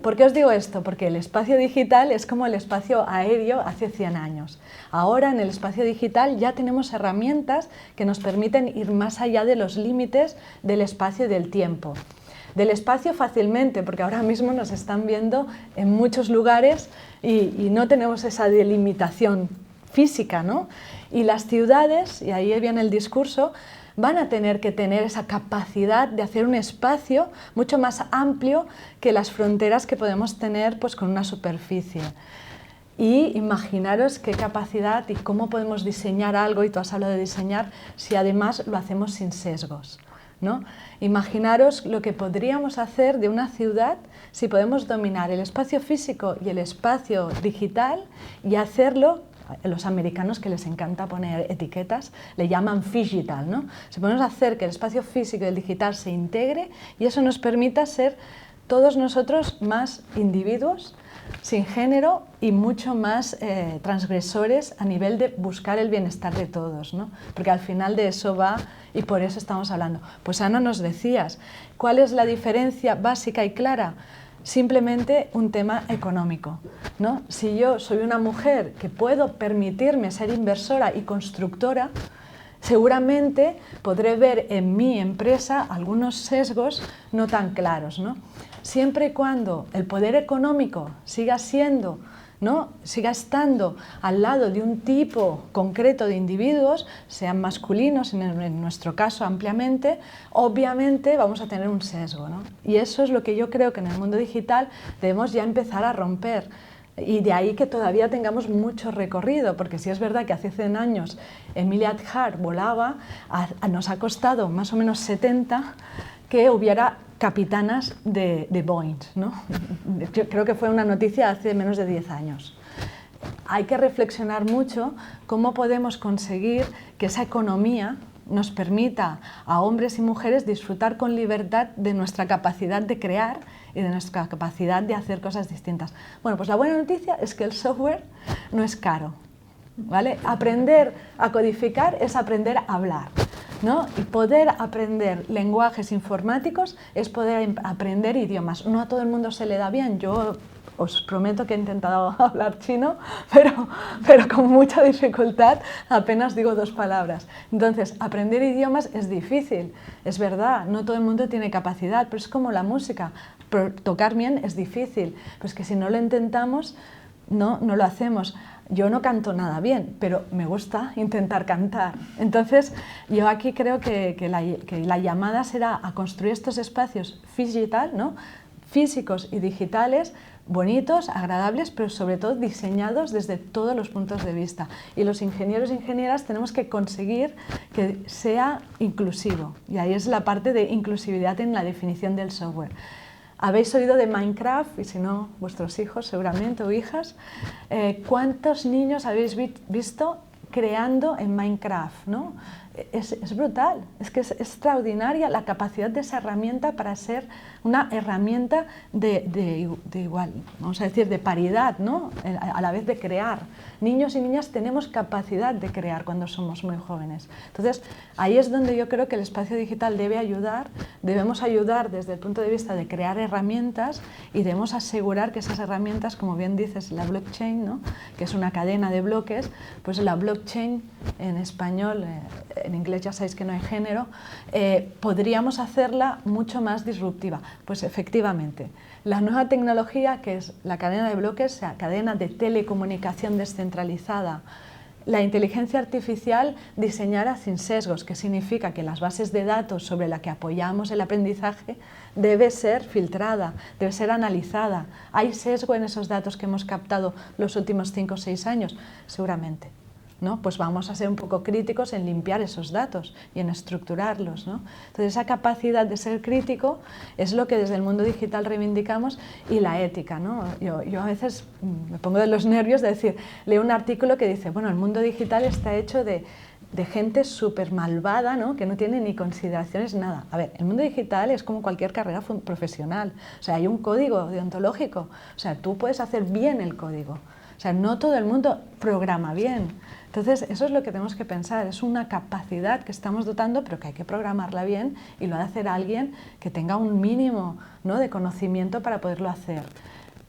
¿Por qué os digo esto? Porque el espacio digital es como el espacio aéreo hace 100 años. Ahora en el espacio digital ya tenemos herramientas que nos permiten ir más allá de los límites del espacio y del tiempo. Del espacio fácilmente, porque ahora mismo nos están viendo en muchos lugares y no tenemos esa delimitación física, ¿no? Y las ciudades, y ahí viene el discurso, van a tener que tener esa capacidad de hacer un espacio mucho más amplio que las fronteras que podemos tener pues, con una superficie. Y imaginaros qué capacidad y cómo podemos diseñar algo, y tú has hablado de diseñar, si además lo hacemos sin sesgos, ¿no? Imaginaros lo que podríamos hacer de una ciudad si podemos dominar el espacio físico y el espacio digital y hacerlo. Los americanos, que les encanta poner etiquetas, le llaman phygital, ¿no? Si podemos hacer que el espacio físico y el digital se integre y eso nos permita ser todos nosotros más individuos, sin género y mucho más transgresores a nivel de buscar el bienestar de todos, ¿no? Porque al final de eso va y por eso estamos hablando. Pues Ana, nos decías, ¿cuál es la diferencia básica y clara? Simplemente un tema económico, ¿no? Si yo soy una mujer que puedo permitirme ser inversora y constructora, seguramente podré ver en mi empresa algunos sesgos no tan claros, ¿no? Siempre y cuando el poder económico siga siendo, ¿no? Siga estando al lado de un tipo concreto de individuos, sean masculinos en nuestro caso ampliamente, obviamente vamos a tener un sesgo, ¿no? Y eso es lo que yo creo que en el mundo digital debemos ya empezar a romper. Y de ahí que todavía tengamos mucho recorrido, porque si es verdad que hace 100 años Emilia Earhart volaba, nos ha costado más o menos 70 que hubiera capitanas de Boeing, ¿no? Yo creo que fue una noticia hace menos de 10 años. Hay que reflexionar mucho cómo podemos conseguir que esa economía nos permita a hombres y mujeres disfrutar con libertad de nuestra capacidad de crear y de nuestra capacidad de hacer cosas distintas. Bueno, pues la buena noticia es que el software no es caro, ¿vale? Aprender a codificar es aprender a hablar, ¿no? Y poder aprender lenguajes informáticos es poder aprender idiomas. No a todo el mundo se le da bien. Yo os prometo que he intentado hablar chino, pero con mucha dificultad, apenas digo 2 palabras. Entonces, aprender idiomas es difícil, es verdad, no todo el mundo tiene capacidad, pero es como la música, tocar bien es difícil, pues que si no lo intentamos, no lo hacemos. Yo no canto nada bien, pero me gusta intentar cantar. Entonces, yo aquí creo que la llamada será a construir estos espacios ¿no? físicos y digitales, bonitos, agradables, pero sobre todo diseñados desde todos los puntos de vista. Y los ingenieros e ingenieras tenemos que conseguir que sea inclusivo. Y ahí es la parte de inclusividad en la definición del software. Habéis oído de Minecraft, y si no, vuestros hijos seguramente o hijas. ¿Cuántos niños habéis visto creando en Minecraft, ¿no? Es brutal, es que es extraordinaria la capacidad de esa herramienta para ser una herramienta de igual, vamos a decir, de paridad, ¿no? A la vez de crear. Niños y niñas tenemos capacidad de crear cuando somos muy jóvenes. Entonces, ahí es donde yo creo que el espacio digital debe ayudar, debemos ayudar desde el punto de vista de crear herramientas y debemos asegurar que esas herramientas, como bien dices, la blockchain, ¿no? Que es una cadena de bloques, pues la blockchain en español, en inglés ya sabéis que no hay género, podríamos hacerla mucho más disruptiva. Pues efectivamente, la nueva tecnología, que es la cadena de bloques, la cadena de telecomunicación descentralizada, la inteligencia artificial diseñada sin sesgos, que significa que las bases de datos sobre las que apoyamos el aprendizaje debe ser filtrada, debe ser analizada. ¿Hay sesgo en esos datos que hemos captado los últimos 5 o 6 años? Seguramente, ¿no? Pues vamos a ser un poco críticos en limpiar esos datos y en estructurarlos, ¿no? Entonces esa capacidad de ser crítico es lo que desde el mundo digital reivindicamos, y la ética, ¿no? Yo a veces me pongo de los nervios de decir, leo un artículo que dice, bueno, el mundo digital está hecho de gente súper malvada, ¿no? Que no tiene ni consideraciones, nada. A ver, el mundo digital es como cualquier carrera profesional, o sea, hay un código deontológico, o sea, tú puedes hacer bien el código, O sea, no todo el mundo programa bien. Entonces, eso es lo que tenemos que pensar, es una capacidad que estamos dotando, pero que hay que programarla bien y lo ha de hacer alguien que tenga un mínimo, ¿no?, de conocimiento para poderlo hacer.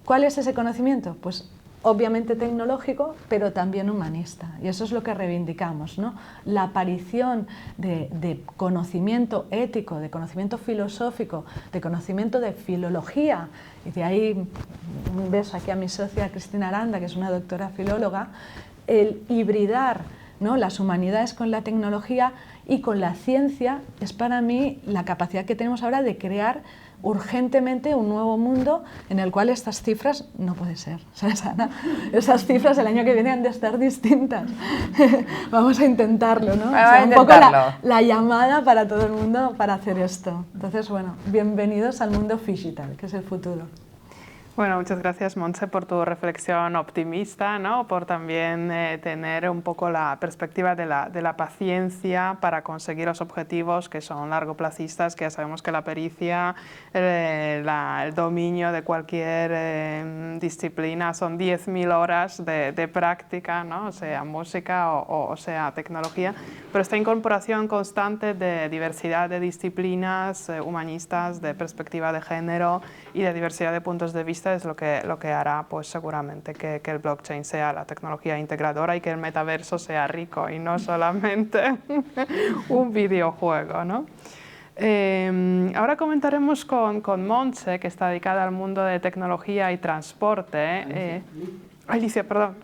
¿Cuál es ese conocimiento? Pues obviamente tecnológico, pero también humanista, y eso es lo que reivindicamos, ¿no? La aparición de conocimiento ético, de conocimiento filosófico, de conocimiento de filología, y de ahí un beso aquí a mi socia Cristina Aranda, que es una doctora filóloga, el hibridar, ¿no?, las humanidades con la tecnología y con la ciencia es para mí la capacidad que tenemos ahora de crear urgentemente un nuevo mundo en el cual estas cifras no puede ser, ¿sabes, Ana? Esas cifras el año que viene han de estar distintas. Vamos a intentarlo, ¿no? Vamos a un poco intentarlo. la llamada para todo el mundo para hacer esto. Entonces, bueno, bienvenidos al mundo digital, que es el futuro. Bueno, muchas gracias, Montse, por tu reflexión optimista, ¿no? Por también tener un poco la perspectiva de la paciencia para conseguir los objetivos que son largoplacistas, que ya sabemos que la pericia, el dominio de cualquier disciplina son 10.000 horas de práctica, ¿no? Sea música o sea tecnología, pero esta incorporación constante de diversidad de disciplinas humanistas, de perspectiva de género y de diversidad de puntos de vista es lo que hará, pues seguramente que el blockchain sea la tecnología integradora y que el metaverso sea rico y no solamente un videojuego, ¿no? Ahora comentaremos con Montse, que está dedicada al mundo de tecnología y transporte. Alicia, perdón.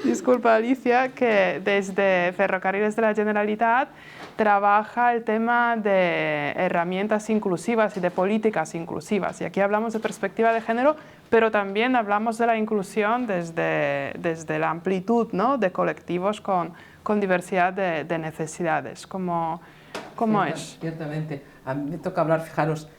Disculpa, Alicia, que desde Ferrocarriles de la Generalitat trabaja el tema de herramientas inclusivas y de políticas inclusivas. Y aquí hablamos de perspectiva de género, pero también hablamos de la inclusión desde la amplitud, ¿no?, de colectivos con diversidad de necesidades. ¿Cómo es? Ciertamente. A mí me toca hablar, fijaros,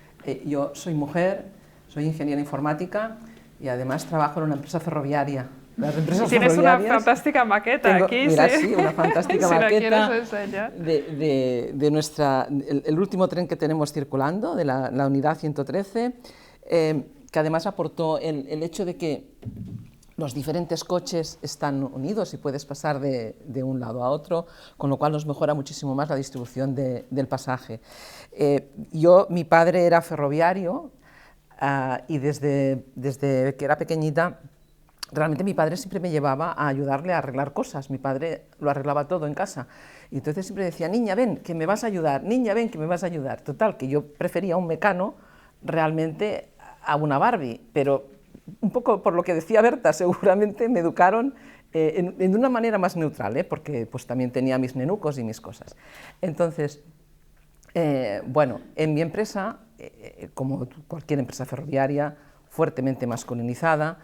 yo soy mujer, soy ingeniera informática y además trabajo en una empresa ferroviaria. Las empresas Tienes una ferroviarias, fantástica maqueta aquí. Mira, sí. sí, una fantástica si maqueta la quieres enseñar. de nuestra, el último tren que tenemos circulando, de la unidad 113, que además aportó el hecho de que los diferentes coches están unidos y puedes pasar de un lado a otro, con lo cual nos mejora muchísimo más la distribución del pasaje. Mi padre era ferroviario y desde que era pequeñita, realmente mi padre siempre me llevaba a ayudarle a arreglar cosas. Mi padre lo arreglaba todo en casa. Y entonces siempre decía, niña, ven, que me vas a ayudar, niña, ven, que me vas a ayudar. Total, que yo prefería un Mecano realmente a una Barbie, pero un poco por lo que decía Berta, seguramente me educaron de una manera más neutral, porque pues también tenía mis nenucos y mis cosas. Entonces, bueno, en mi empresa, como cualquier empresa ferroviaria, fuertemente masculinizada,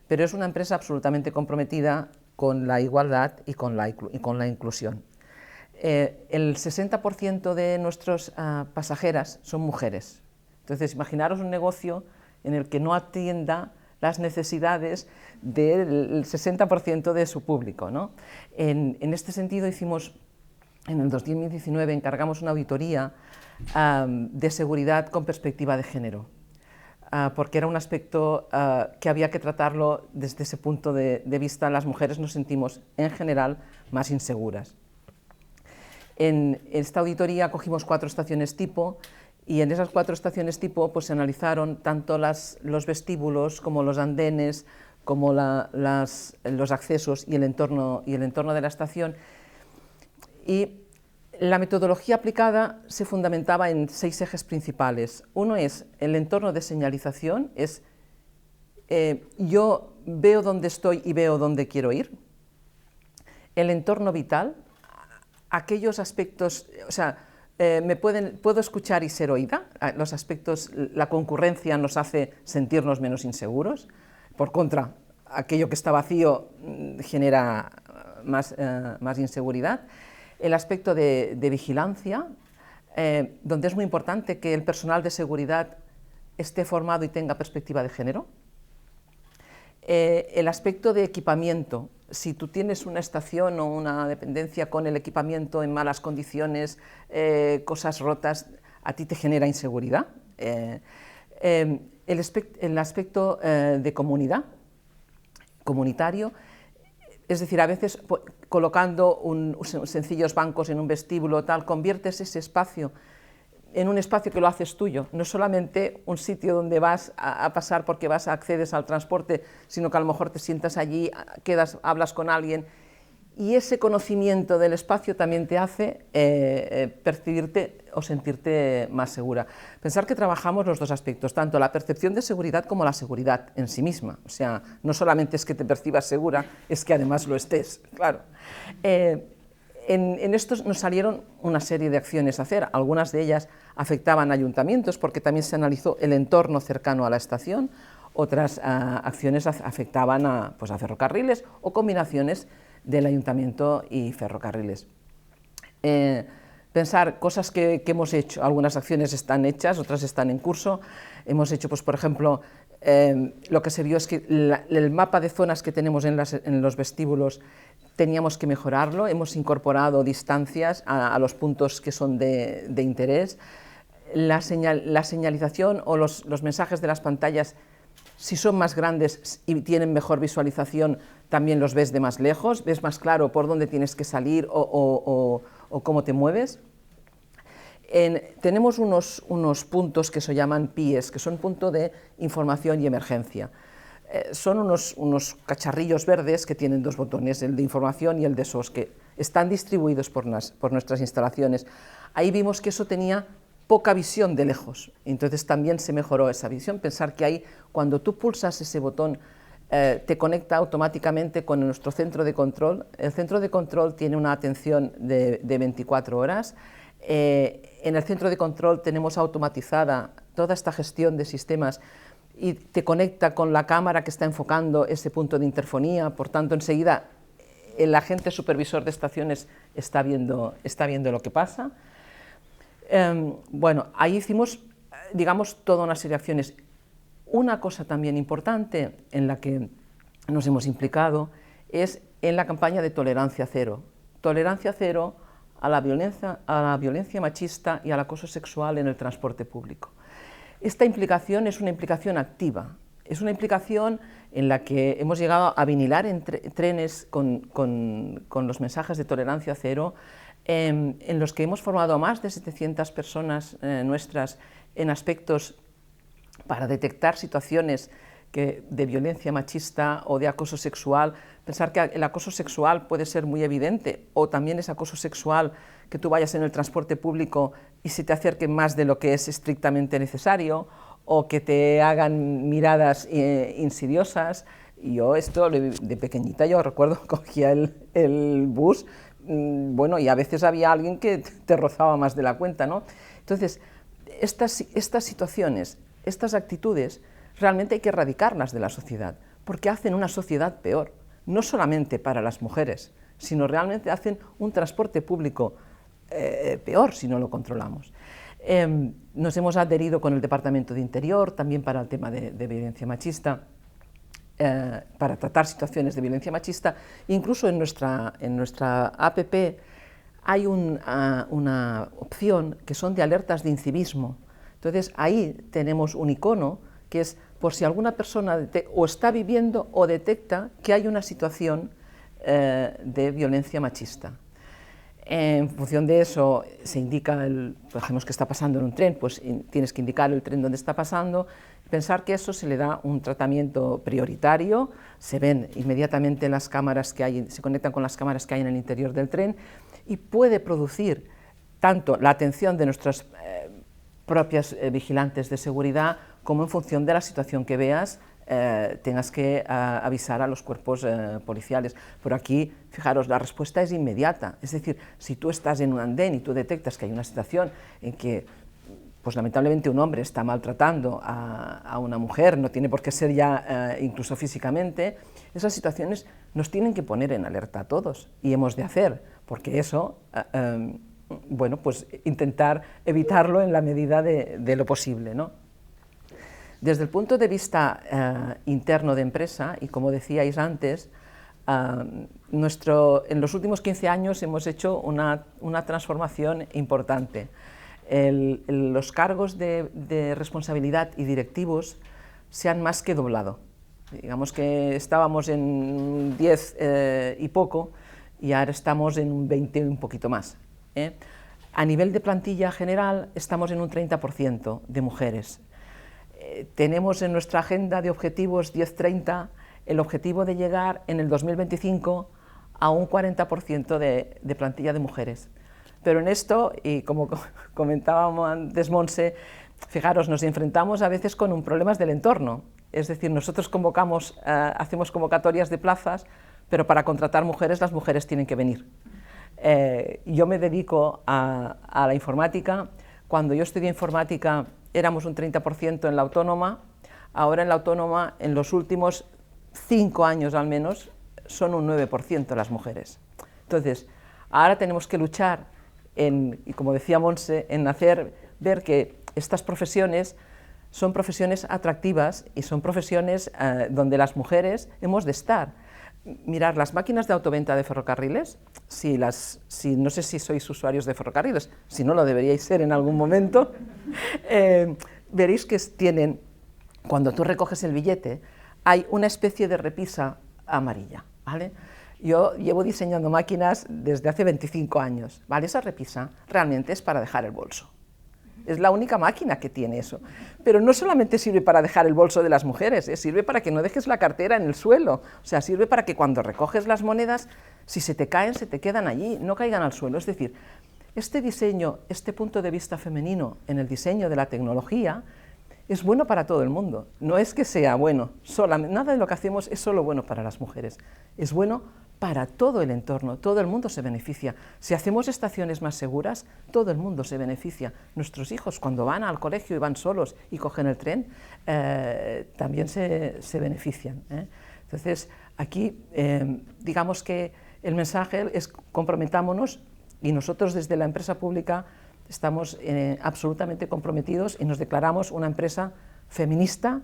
pero es una empresa absolutamente comprometida con la igualdad y con la inclusión. El 60% de nuestras pasajeras son mujeres. Entonces, imaginaros un negocio en el que no atienda las necesidades del 60% de su público, ¿no? En este sentido, en el 2019 encargamos una auditoría de seguridad con perspectiva de género, porque era un aspecto que había que tratarlo desde ese punto de vista. Las mujeres nos sentimos, en general, más inseguras. En esta auditoría cogimos 4 estaciones tipo, y en esas 4 estaciones tipo pues, se analizaron tanto los vestíbulos como los andenes, como los accesos y el entorno de la estación. Y la metodología aplicada se fundamentaba en 6 ejes principales. Uno es el entorno de señalización, es yo veo dónde estoy y veo dónde quiero ir. El entorno vital, aquellos aspectos, o sea, puedo escuchar y ser oída. Los aspectos, la concurrencia nos hace sentirnos menos inseguros. Por contra, aquello que está vacío genera más inseguridad. El aspecto de vigilancia, donde es muy importante que el personal de seguridad esté formado y tenga perspectiva de género. El aspecto de equipamiento, si tú tienes una estación o una dependencia con el equipamiento en malas condiciones, cosas rotas, a ti te genera inseguridad. El aspecto de comunidad, comunitario, es decir, a veces colocando sencillos bancos en un vestíbulo tal, conviertes ese espacio en un espacio que lo haces tuyo, no solamente un sitio donde vas a pasar porque accedes al transporte, sino que a lo mejor te sientas allí, quedas, hablas con alguien, y ese conocimiento del espacio también te hace percibirte o sentirte más segura. Pensar que trabajamos los dos aspectos, tanto la percepción de seguridad como la seguridad en sí misma, o sea, no solamente es que te percibas segura, es que además lo estés, claro. En esto nos salieron una serie de acciones a hacer, algunas de ellas afectaban a ayuntamientos porque también se analizó el entorno cercano a la estación, otras acciones afectaban a ferrocarriles o combinaciones del ayuntamiento y ferrocarriles. Pensar cosas que hemos hecho, algunas acciones están hechas, otras están en curso. Hemos hecho, pues, por ejemplo, lo que se vio es que el mapa de zonas que tenemos en los vestíbulos teníamos que mejorarlo, hemos incorporado distancias a los puntos que son de interés. La señalización o los mensajes de las pantallas, si son más grandes y tienen mejor visualización, también los ves de más lejos, ves más claro por dónde tienes que salir o cómo te mueves. Tenemos unos puntos que se llaman PIEs, que son puntos de información y emergencia. Son unos cacharrillos verdes que tienen dos botones, el de información y el de SOS, que están distribuidos por nuestras instalaciones. Ahí vimos que eso tenía poca visión de lejos, entonces también se mejoró esa visión. Pensar que ahí, cuando tú pulsas ese botón, te conecta automáticamente con nuestro centro de control. El centro de control tiene una atención de 24 horas. En el centro de control tenemos automatizada toda esta gestión de sistemas y te conecta con la cámara que está enfocando ese punto de interfonía, por tanto enseguida el agente supervisor de estaciones está viendo lo que pasa. Bueno, ahí hicimos, digamos, toda una serie de acciones. Una cosa también importante en la que nos hemos implicado es en la campaña de tolerancia cero. Tolerancia cero a la violencia machista y al acoso sexual en el transporte público. Esta implicación es una implicación activa, es una implicación en la que hemos llegado a vinilar trenes con los mensajes de tolerancia cero, en los que hemos formado a más de 700 personas nuestras en aspectos para detectar situaciones de violencia machista o de acoso sexual. Pensar que el acoso sexual puede ser muy evidente, o también es acoso sexual que tú vayas en el transporte público y se te acerquen más de lo que es estrictamente necesario, o que te hagan miradas insidiosas. Y yo esto, de pequeñita, yo recuerdo, cogía el bus, bueno, y a veces había alguien que te rozaba más de la cuenta, ¿no? Entonces, estas situaciones, estas actitudes, realmente hay que erradicarlas de la sociedad, porque hacen una sociedad peor, no solamente para las mujeres, sino realmente hacen un transporte público peor si no lo controlamos. Nos hemos adherido con el Departamento de Interior, también para el tema de violencia machista, para tratar situaciones de violencia machista. Incluso en nuestra APP hay una opción que son de alertas de incivismo. Entonces ahí tenemos un icono que es por si alguna persona o está viviendo o detecta que hay una situación de violencia machista. En función de eso se indica, por ejemplo, que está pasando en un tren, pues tienes que indicar el tren donde está pasando, pensar que eso se le da un tratamiento prioritario, se ven inmediatamente las cámaras que hay, se conectan con las cámaras que hay en el interior del tren y puede producir tanto la atención de nuestras propias vigilantes de seguridad como en función de la situación que veas tengas que avisar a los cuerpos policiales. Pero aquí, fijaros, la respuesta es inmediata. Es decir, si tú estás en un andén y tú detectas que hay una situación en que, pues lamentablemente, un hombre está maltratando a una mujer, no tiene por qué ser ya incluso físicamente, esas situaciones nos tienen que poner en alerta a todos y hemos de hacer, porque eso, bueno, pues intentar evitarlo en la medida de lo posible, ¿no? Desde el punto de vista interno de empresa, y como decíais antes, en los últimos 15 años hemos hecho una transformación importante. Los cargos de responsabilidad y directivos se han más que doblado. Digamos que estábamos en 10 y poco, y ahora estamos en un 20 y un poquito más. A nivel de plantilla general estamos en un 30% de mujeres. Tenemos en nuestra agenda de objetivos 10-30 el objetivo de llegar en el 2025 a un 40% de plantilla de mujeres. Pero en esto, y como comentábamos antes Montse, fijaros, nos enfrentamos a veces con problemas del entorno. Es decir, nosotros convocamos, hacemos convocatorias de plazas, pero para contratar mujeres, las mujeres tienen que venir. Yo me dedico a la informática. Cuando yo estudié informática éramos un 30% en la autónoma, ahora en la autónoma, en los últimos 5 años al menos, son un 9% las mujeres. Entonces, ahora tenemos que luchar, y como decía Montse, en hacer ver que estas profesiones son profesiones atractivas y son profesiones donde las mujeres hemos de estar. Mirar, las máquinas de autoventa de ferrocarriles, no sé si sois usuarios de ferrocarriles, si no lo deberíais ser en algún momento, veréis que tienen, cuando tú recoges el billete, hay una especie de repisa amarilla, ¿vale? Yo llevo diseñando máquinas desde hace 25 años, ¿vale? Esa repisa realmente es para dejar el bolso. Es la única máquina que tiene eso. Pero no solamente sirve para dejar el bolso de las mujeres, sirve para que no dejes la cartera en el suelo. O sea, sirve para que cuando recoges las monedas, si se te caen, se te quedan allí, no caigan al suelo. Es decir, este diseño, este punto de vista femenino en el diseño de la tecnología es bueno para todo el mundo. No es que sea bueno, nada de lo que hacemos es solo bueno para las mujeres. Es bueno para todo el entorno, todo el mundo se beneficia. Si hacemos estaciones más seguras, todo el mundo se beneficia. Nuestros hijos, cuando van al colegio y van solos y cogen el tren, también se benefician. Entonces, aquí, digamos que el mensaje es comprometámonos, y nosotros desde la empresa pública estamos absolutamente comprometidos y nos declaramos una empresa feminista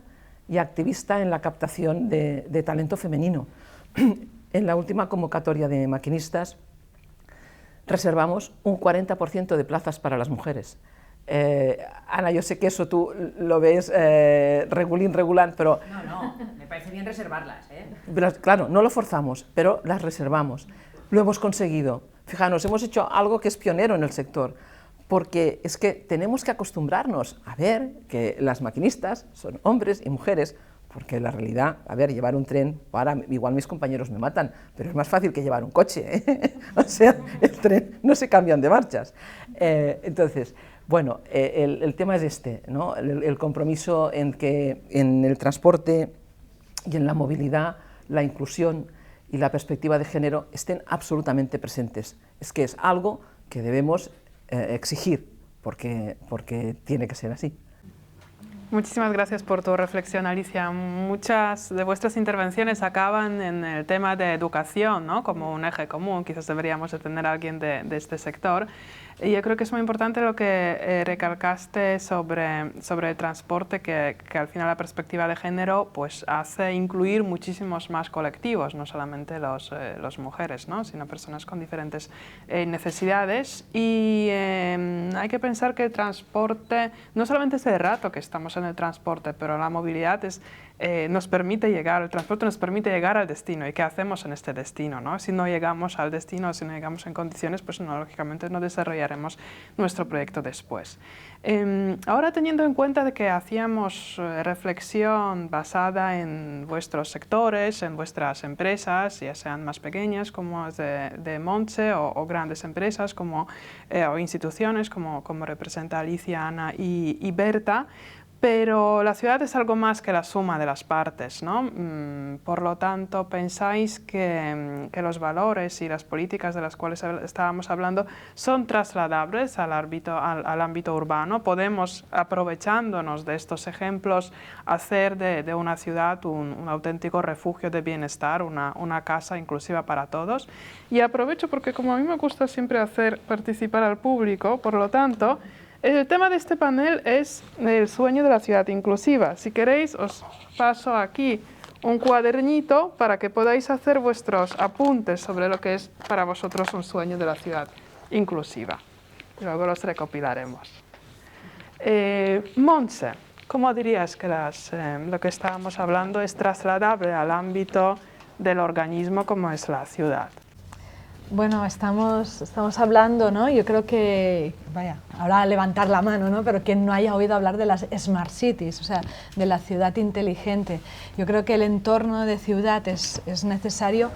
y activista en la captación de talento femenino. En la última convocatoria de maquinistas reservamos un 40% de plazas para las mujeres. Ana, yo sé que eso tú lo ves regular, pero... No, me parece bien reservarlas, Pero, claro, no lo forzamos, pero las reservamos. Lo hemos conseguido. Fijaros, hemos hecho algo que es pionero en el sector, porque es que tenemos que acostumbrarnos a ver que las maquinistas son hombres y mujeres, porque la realidad, a ver, llevar un tren, ahora igual mis compañeros me matan, pero es más fácil que llevar un coche, O sea, el tren no se cambian de marchas. Entonces, bueno, el tema es este, ¿no? El compromiso en que en el transporte y en la movilidad, la inclusión y la perspectiva de género estén absolutamente presentes. Es que es algo que debemos exigir, porque tiene que ser así. Muchísimas gracias por tu reflexión, Alicia. Muchas de vuestras intervenciones acaban en el tema de educación, ¿no? Como un eje común. Quizás deberíamos de tener a alguien de este sector. Y yo creo que es muy importante lo que recalcaste sobre el transporte, que al final la perspectiva de género pues, hace incluir muchísimos más colectivos, no solamente las mujeres, ¿no? Sino personas con diferentes necesidades. Y hay que pensar que el transporte, no solamente es el rato que estamos en el transporte, pero la movilidad nos permite llegar, el transporte nos permite llegar al destino. ¿Y qué hacemos en este destino, ¿no? Si no llegamos al destino, si no llegamos en condiciones, pues no, lógicamente no desarrollaremos nuestro proyecto después. Ahora, teniendo en cuenta de que hacíamos reflexión basada en vuestros sectores, en vuestras empresas, ya sean más pequeñas como de Montse o grandes empresas o instituciones como representa Alicia, Ana y Berta, pero la ciudad es algo más que la suma de las partes, ¿no? Por lo tanto, ¿pensáis que los valores y las políticas de las cuales estábamos hablando son trasladables al ámbito urbano? ¿Podemos, aprovechándonos de estos ejemplos, hacer de una ciudad un auténtico refugio de bienestar, una casa inclusiva para todos? Y aprovecho porque, como a mí me gusta siempre hacer participar al público, por lo tanto, el tema de este panel es el sueño de la ciudad inclusiva. Si queréis, os paso aquí un cuadernito para que podáis hacer vuestros apuntes sobre lo que es para vosotros un sueño de la ciudad inclusiva. Luego los recopilaremos. Montse, ¿Cómo dirías que lo que estábamos hablando es trasladable al ámbito del organismo como es la ciudad? Bueno, estamos hablando, ¿no? Yo creo que, vaya, ahora levantar la mano, ¿no? Pero quien no haya oído hablar de las Smart Cities, o sea, de la ciudad inteligente. Yo creo que el entorno de ciudad es necesario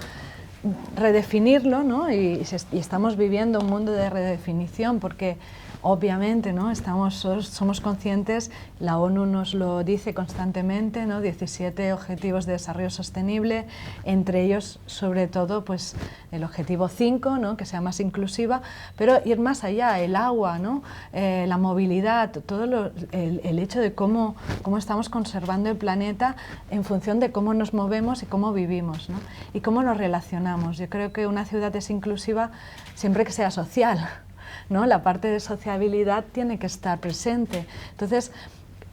redefinirlo, ¿no? Y estamos viviendo un mundo de redefinición porque obviamente, ¿no? Somos conscientes, la ONU nos lo dice constantemente, ¿no? 17 objetivos de desarrollo sostenible, entre ellos, sobre todo, pues, el objetivo 5, ¿no? Que sea más inclusiva, pero ir más allá, el agua, ¿no? La movilidad, todo el hecho de cómo estamos conservando el planeta en función de cómo nos movemos y cómo vivimos, ¿no? Y cómo nos relacionamos. Yo creo que una ciudad es inclusiva siempre que sea social, ¿no? La parte de sociabilidad tiene que estar presente. Entonces,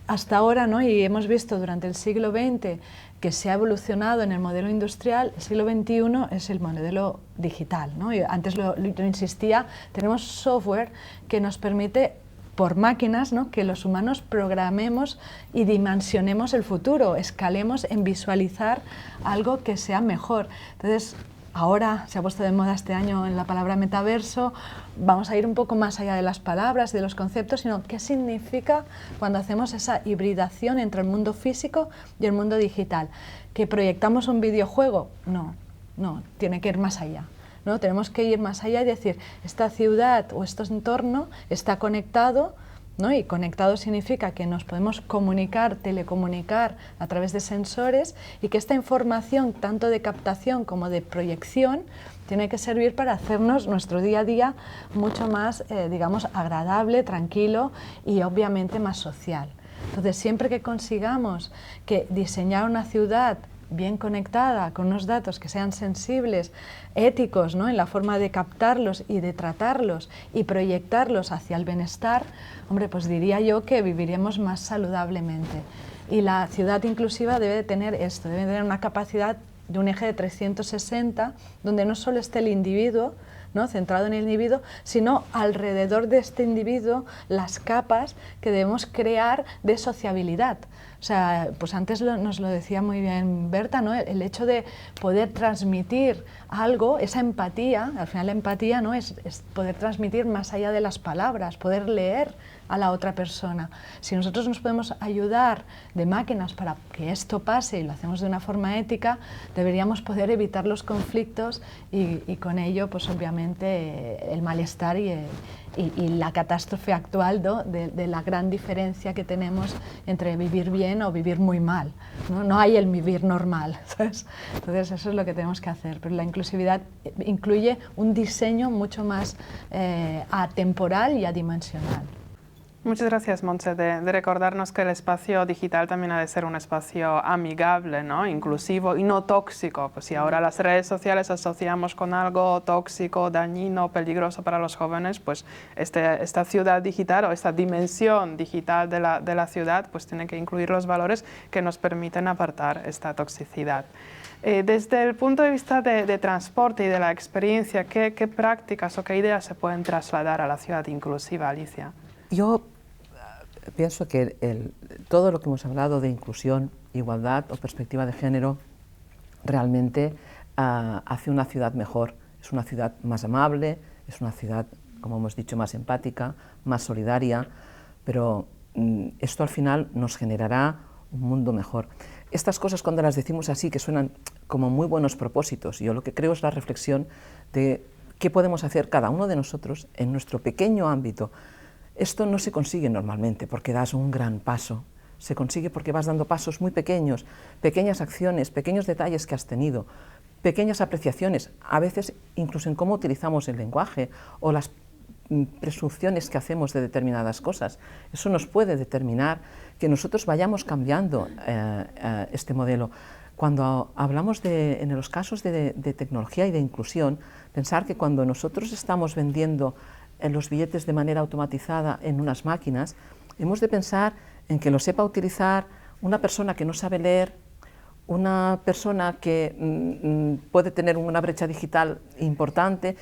hasta ahora, ¿no? Y hemos visto durante el siglo XX que se ha evolucionado en el modelo industrial, el siglo XXI es el modelo digital, ¿no? Y antes lo insistía, tenemos software que nos permite por máquinas, ¿no? Que los humanos programemos y dimensionemos el futuro, escalemos en visualizar algo que sea mejor. Entonces, ahora se ha puesto de moda este año en la palabra metaverso, vamos a ir un poco más allá de las palabras, de los conceptos, sino qué significa cuando hacemos esa hibridación entre el mundo físico y el mundo digital. ¿Que proyectamos un videojuego? No, tiene que ir más allá, ¿no? Tenemos que ir más allá y decir, esta ciudad o este entorno está conectado, ¿no? Y conectado significa que nos podemos comunicar, telecomunicar a través de sensores y que esta información, tanto de captación como de proyección, tiene que servir para hacernos nuestro día a día mucho más, digamos, agradable, tranquilo y obviamente más social. Entonces, siempre que consigamos que diseñar una ciudad bien conectada, con unos datos que sean sensibles, éticos, ¿no? En la forma de captarlos y de tratarlos y proyectarlos hacia el bienestar, hombre, pues diría yo que viviríamos más saludablemente. Y la ciudad inclusiva debe de tener esto, debe de tener una capacidad de un eje de 360, donde no solo esté el individuo, ¿no? Centrado en el individuo, sino alrededor de este individuo las capas que debemos crear de sociabilidad. O sea, pues antes nos lo decía muy bien Berta, ¿no? El hecho de poder transmitir algo, esa empatía, al final la empatía, ¿no? es poder transmitir más allá de las palabras, poder leer a la otra persona. Si nosotros nos podemos ayudar de máquinas para que esto pase y lo hacemos de una forma ética, deberíamos poder evitar los conflictos y con ello, pues obviamente, el malestar y la catástrofe actual, ¿no? de la gran diferencia que tenemos entre vivir bien o vivir muy mal, ¿no? No hay el vivir normal, ¿sabes? Entonces eso es lo que tenemos que hacer, pero la inclusividad incluye un diseño mucho más atemporal y adimensional. Muchas gracias, Montse, de recordarnos que el espacio digital también ha de ser un espacio amigable, ¿no? Inclusivo y no tóxico. Pues si ahora las redes sociales asociamos con algo tóxico, dañino, peligroso para los jóvenes, pues esta ciudad digital o esta dimensión digital de la ciudad pues tiene que incluir los valores que nos permiten apartar esta toxicidad. Desde el punto de vista de transporte y de la experiencia, ¿qué prácticas o qué ideas se pueden trasladar a la ciudad inclusiva, Alicia? Yo pienso que todo lo que hemos hablado de inclusión, igualdad o perspectiva de género realmente hace una ciudad mejor. Es una ciudad más amable, es una ciudad, como hemos dicho, más empática, más solidaria, pero esto al final nos generará un mundo mejor. Estas cosas, cuando las decimos así, que suenan como muy buenos propósitos, yo lo que creo es la reflexión de qué podemos hacer cada uno de nosotros en nuestro pequeño ámbito. Esto no se consigue normalmente porque das un gran paso, se consigue porque vas dando pasos muy pequeños, pequeñas acciones, pequeños detalles que has tenido, pequeñas apreciaciones, a veces incluso en cómo utilizamos el lenguaje o las presunciones que hacemos de determinadas cosas. Eso nos puede determinar que nosotros vayamos cambiando este modelo. Cuando hablamos en los casos de tecnología y de inclusión, pensar que cuando nosotros estamos vendiendo los billetes de manera automatizada en unas máquinas, hemos de pensar en que lo sepa utilizar una persona que no sabe leer, una persona que puede tener una brecha digital importante,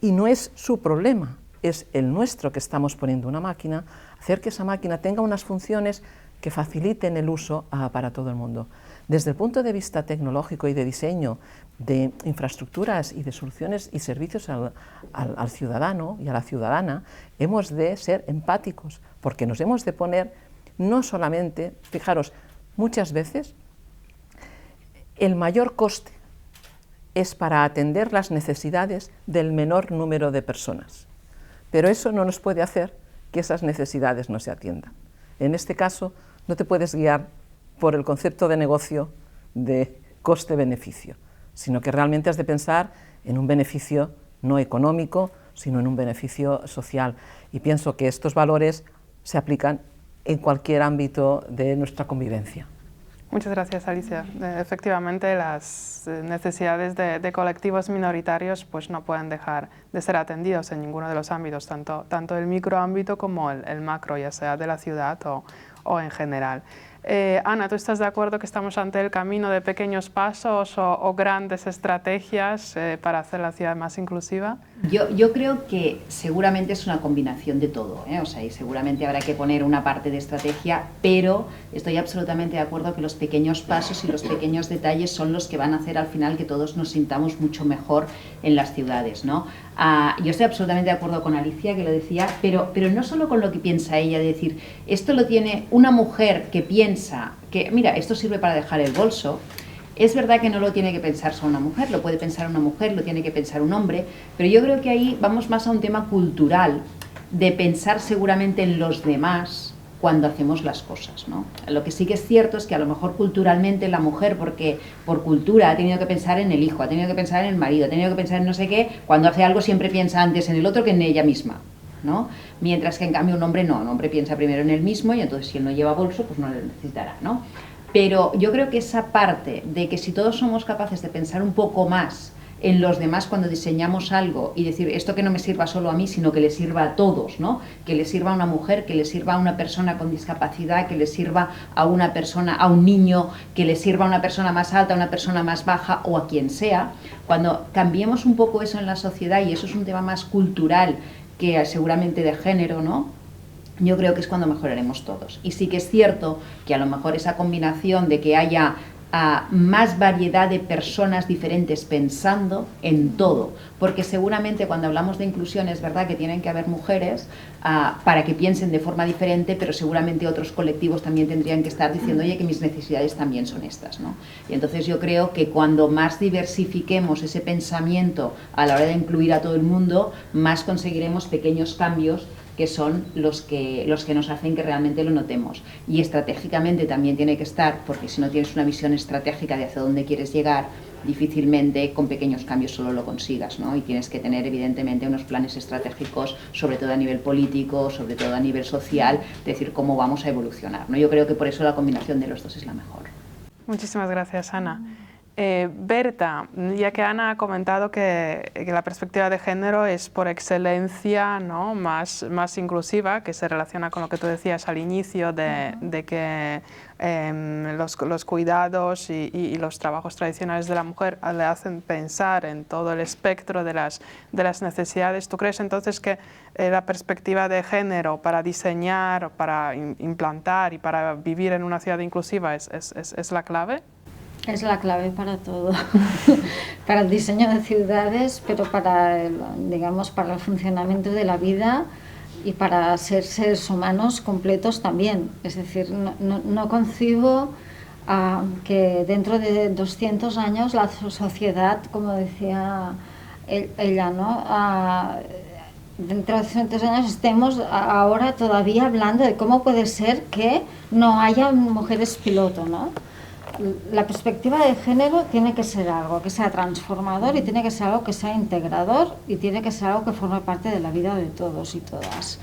y no es su problema, es el nuestro que estamos poniendo una máquina, hacer que esa máquina tenga unas funciones que faciliten el uso para todo el mundo. Desde el punto de vista tecnológico y de diseño de infraestructuras y de soluciones y servicios al ciudadano y a la ciudadana, hemos de ser empáticos, porque nos hemos de poner no solamente, fijaros, muchas veces el mayor coste es para atender las necesidades del menor número de personas, pero eso no nos puede hacer que esas necesidades no se atiendan. En este caso, no te puedes guiar por el concepto de negocio de coste-beneficio, sino que realmente has de pensar en un beneficio no económico, sino en un beneficio social. Y pienso que estos valores se aplican en cualquier ámbito de nuestra convivencia. Muchas gracias, Alicia. Efectivamente, las necesidades de colectivos minoritarios pues, no pueden dejar de ser atendidos en ninguno de los ámbitos, tanto el microámbito como el macro, ya sea de la ciudad o en general. Ana, ¿tú estás de acuerdo que estamos ante el camino de pequeños pasos o grandes estrategias para hacer la ciudad más inclusiva? Yo creo que seguramente es una combinación de todo, ¿eh? O sea, y seguramente habrá que poner una parte de estrategia, pero estoy absolutamente de acuerdo que los pequeños pasos y los pequeños detalles son los que van a hacer al final que todos nos sintamos mucho mejor en las ciudades, ¿no? Yo estoy absolutamente de acuerdo con Alicia, que lo decía, pero no solo con lo que piensa ella, de decir, esto lo tiene una mujer que piensa que, mira, esto sirve para dejar el bolso. Es verdad que no lo tiene que pensar solo una mujer, lo puede pensar una mujer, lo tiene que pensar un hombre, pero yo creo que ahí vamos más a un tema cultural, de pensar seguramente en los demás cuando hacemos las cosas, ¿no? Lo que sí que es cierto es que a lo mejor culturalmente la mujer, porque por cultura ha tenido que pensar en el hijo, ha tenido que pensar en el marido, ha tenido que pensar en no sé qué, cuando hace algo siempre piensa antes en el otro que en ella misma, ¿no? Mientras que en cambio un hombre no, un hombre piensa primero en él mismo y entonces si él no lleva bolso pues no lo necesitará, ¿no? Pero yo creo que esa parte de que si todos somos capaces de pensar un poco más en los demás cuando diseñamos algo y decir esto que no me sirva solo a mí, sino que le sirva a todos, ¿no? Que le sirva a una mujer, que le sirva a una persona con discapacidad, que le sirva a una persona, a un niño, que le sirva a una persona más alta, a una persona más baja o a quien sea. Cuando cambiemos un poco eso en la sociedad, y eso es un tema más cultural que seguramente de género, ¿no? Yo creo que es cuando mejoraremos todos. Y sí que es cierto que a lo mejor esa combinación de que haya más variedad de personas diferentes pensando en todo, porque seguramente cuando hablamos de inclusión es verdad que tienen que haber mujeres para que piensen de forma diferente, pero seguramente otros colectivos también tendrían que estar diciendo, oye, que mis necesidades también son estas, ¿no? Y entonces yo creo que cuando más diversifiquemos ese pensamiento a la hora de incluir a todo el mundo, más conseguiremos pequeños cambios que son los que nos hacen que realmente lo notemos. Y estratégicamente también tiene que estar, porque si no tienes una visión estratégica de hacia dónde quieres llegar, difícilmente con pequeños cambios solo lo consigas, ¿no? Y tienes que tener evidentemente unos planes estratégicos, sobre todo a nivel político, sobre todo a nivel social, de decir cómo vamos a evolucionar, ¿no? Yo creo que por eso la combinación de los dos es la mejor. Muchísimas gracias, Ana. Berta, ya que Ana ha comentado que la perspectiva de género es por excelencia, ¿no?, más inclusiva, que se relaciona con lo que tú decías al inicio de que los cuidados y los trabajos tradicionales de la mujer le hacen pensar en todo el espectro de las necesidades. ¿Tú crees entonces que la perspectiva de género para diseñar, para implantar y para vivir en una ciudad inclusiva es la clave? Es la clave para todo, para el diseño de ciudades, pero para el funcionamiento de la vida y para ser seres humanos completos también. Es decir, no concibo que dentro de 200 años la sociedad, como decía ella, ¿no?, dentro de 200 años estemos ahora todavía hablando de cómo puede ser que no haya mujeres piloto, ¿no? La perspectiva de género tiene que ser algo que sea transformador y tiene que ser algo que sea integrador y tiene que ser algo que forme parte de la vida de todos y todas.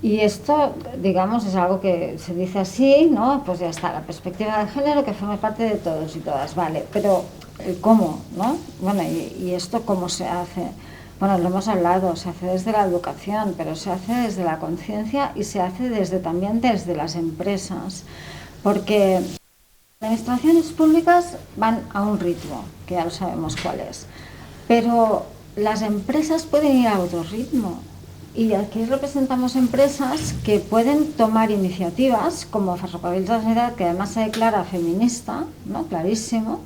Y esto, digamos, es algo que se dice así, ¿no? Pues ya está, la perspectiva de género que forme parte de todos y todas, vale, pero el cómo, ¿no? Bueno, y esto cómo se hace. Bueno, lo hemos hablado, se hace desde la educación, pero se hace desde la conciencia y se hace también desde las empresas, porque las administraciones públicas van a un ritmo, que ya lo sabemos cuál es, pero las empresas pueden ir a otro ritmo y aquí representamos empresas que pueden tomar iniciativas, como Ferrocarrils de la Generalitat, que además se declara feminista, ¿no? Clarísimo,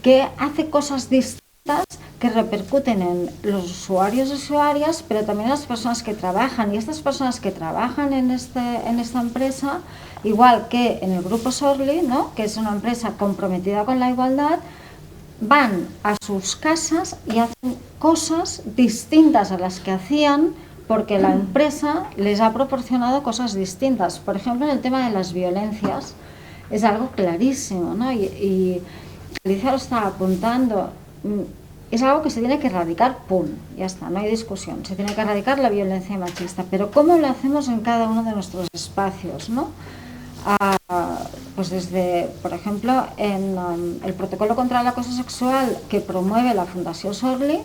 que hace cosas distintas que repercuten en los usuarios y usuarias, pero también en las personas que trabajan. Y estas personas que trabajan en esta empresa, igual que en el grupo Sorli, ¿no? Que es una empresa comprometida con la igualdad, van a sus casas y hacen cosas distintas a las que hacían porque la empresa les ha proporcionado cosas distintas. Por ejemplo, en el tema de las violencias es algo clarísimo, ¿no? Y Alicia lo estaba apuntando, es algo que se tiene que erradicar, ¡pum!, ya está, no hay discusión, se tiene que erradicar la violencia machista, pero ¿cómo lo hacemos en cada uno de nuestros espacios, ¿no? Pues desde, por ejemplo, en el protocolo contra el acoso sexual que promueve la Fundación Sorli,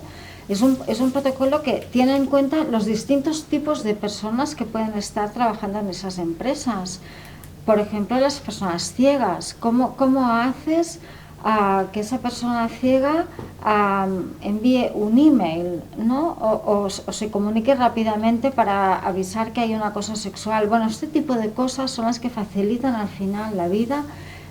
es un protocolo que tiene en cuenta los distintos tipos de personas que pueden estar trabajando en esas empresas. Por ejemplo, las personas ciegas, ¿cómo haces que esa persona ciega envíe un email, ¿no? o se comunique rápidamente para avisar que hay un acoso sexual? Bueno, este tipo de cosas son las que facilitan al final la vida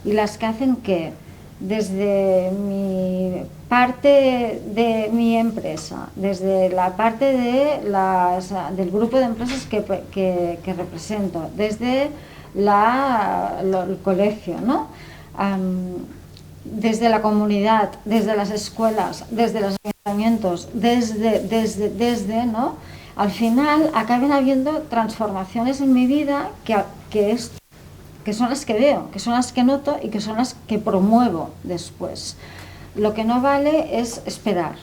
y las que hacen que desde mi parte de mi empresa, desde la parte del grupo de empresas que represento, desde el colegio, ¿no? Desde la comunidad, desde las escuelas, desde los ayuntamientos, desde, ¿no? Al final acaben habiendo transformaciones en mi vida que son las que veo, que son las que noto y que son las que promuevo después. Lo que no vale es esperar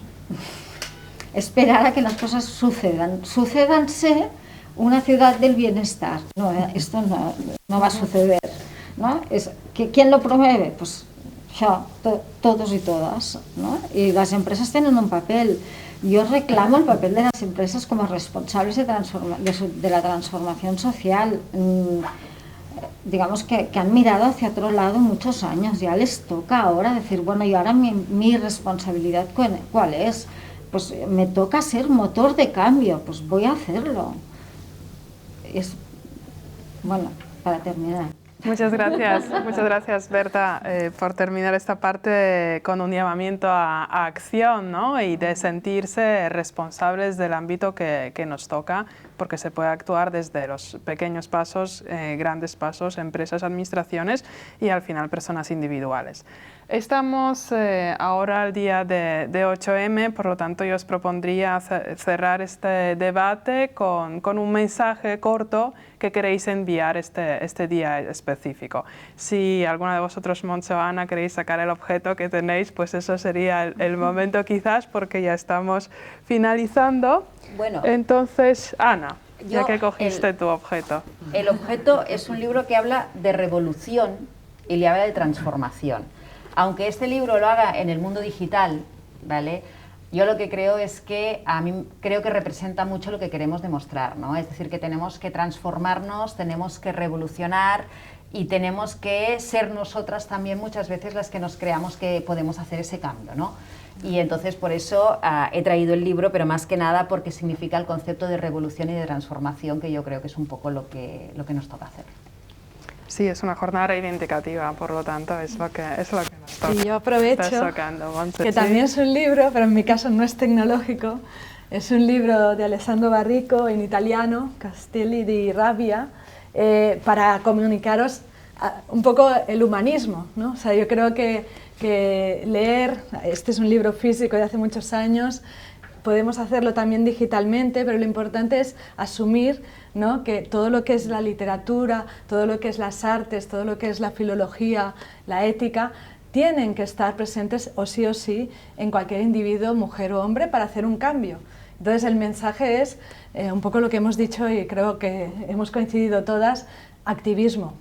a que las cosas sucedan. Sucédanse una ciudad del bienestar. No, esto no va a suceder, ¿no? ¿Quién lo promueve? Pues ya, todos y todas, ¿no? Y las empresas tienen un papel. Yo reclamo el papel de las empresas como responsables de la transformación social. Digamos que han mirado hacia otro lado muchos años, ya les toca ahora decir, bueno, y ahora mi responsabilidad, ¿cuál es? Pues me toca ser motor de cambio, pues voy a hacerlo. Bueno, para terminar. Muchas gracias Berta, por terminar esta parte con un llamamiento a acción, ¿no? Y de sentirse responsables del ámbito que nos toca, porque se puede actuar desde los pequeños pasos, grandes pasos, empresas, administraciones y al final personas individuales. Estamos ahora al día de 8M, por lo tanto yo os propondría cerrar este debate con un mensaje corto que queréis enviar este día específico. Si alguna de vosotros, Montse o Ana, queréis sacar el objeto que tenéis, pues eso sería el momento quizás, porque ya estamos finalizando. Bueno, entonces, Ana, ya que cogiste tu objeto. El objeto es un libro que habla de revolución y le habla de transformación. Aunque este libro lo haga en el mundo digital, ¿vale? Yo lo que creo es que a mí creo que representa mucho lo que queremos demostrar, ¿no? Es decir, que tenemos que transformarnos, tenemos que revolucionar y tenemos que ser nosotras también muchas veces las que nos creamos que podemos hacer ese cambio, ¿no? Y entonces por eso he traído el libro, pero más que nada porque significa el concepto de revolución y de transformación, que yo creo que es un poco lo que nos toca hacer. Sí, es una jornada reivindicativa, por lo tanto es lo que nos toca. Y yo aprovecho que también es un libro, pero en mi caso no es tecnológico, es un libro de Alessandro Barrico en italiano, Castelli di Rabbia, para comunicaros un poco el humanismo, ¿no? O sea, yo creo que leer, este es un libro físico de hace muchos años, podemos hacerlo también digitalmente, pero lo importante es asumir, ¿no?, que todo lo que es la literatura, todo lo que es las artes, todo lo que es la filología, la ética, tienen que estar presentes o sí en cualquier individuo, mujer o hombre, para hacer un cambio. Entonces el mensaje es un poco lo que hemos dicho y creo que hemos coincidido todas, activismo.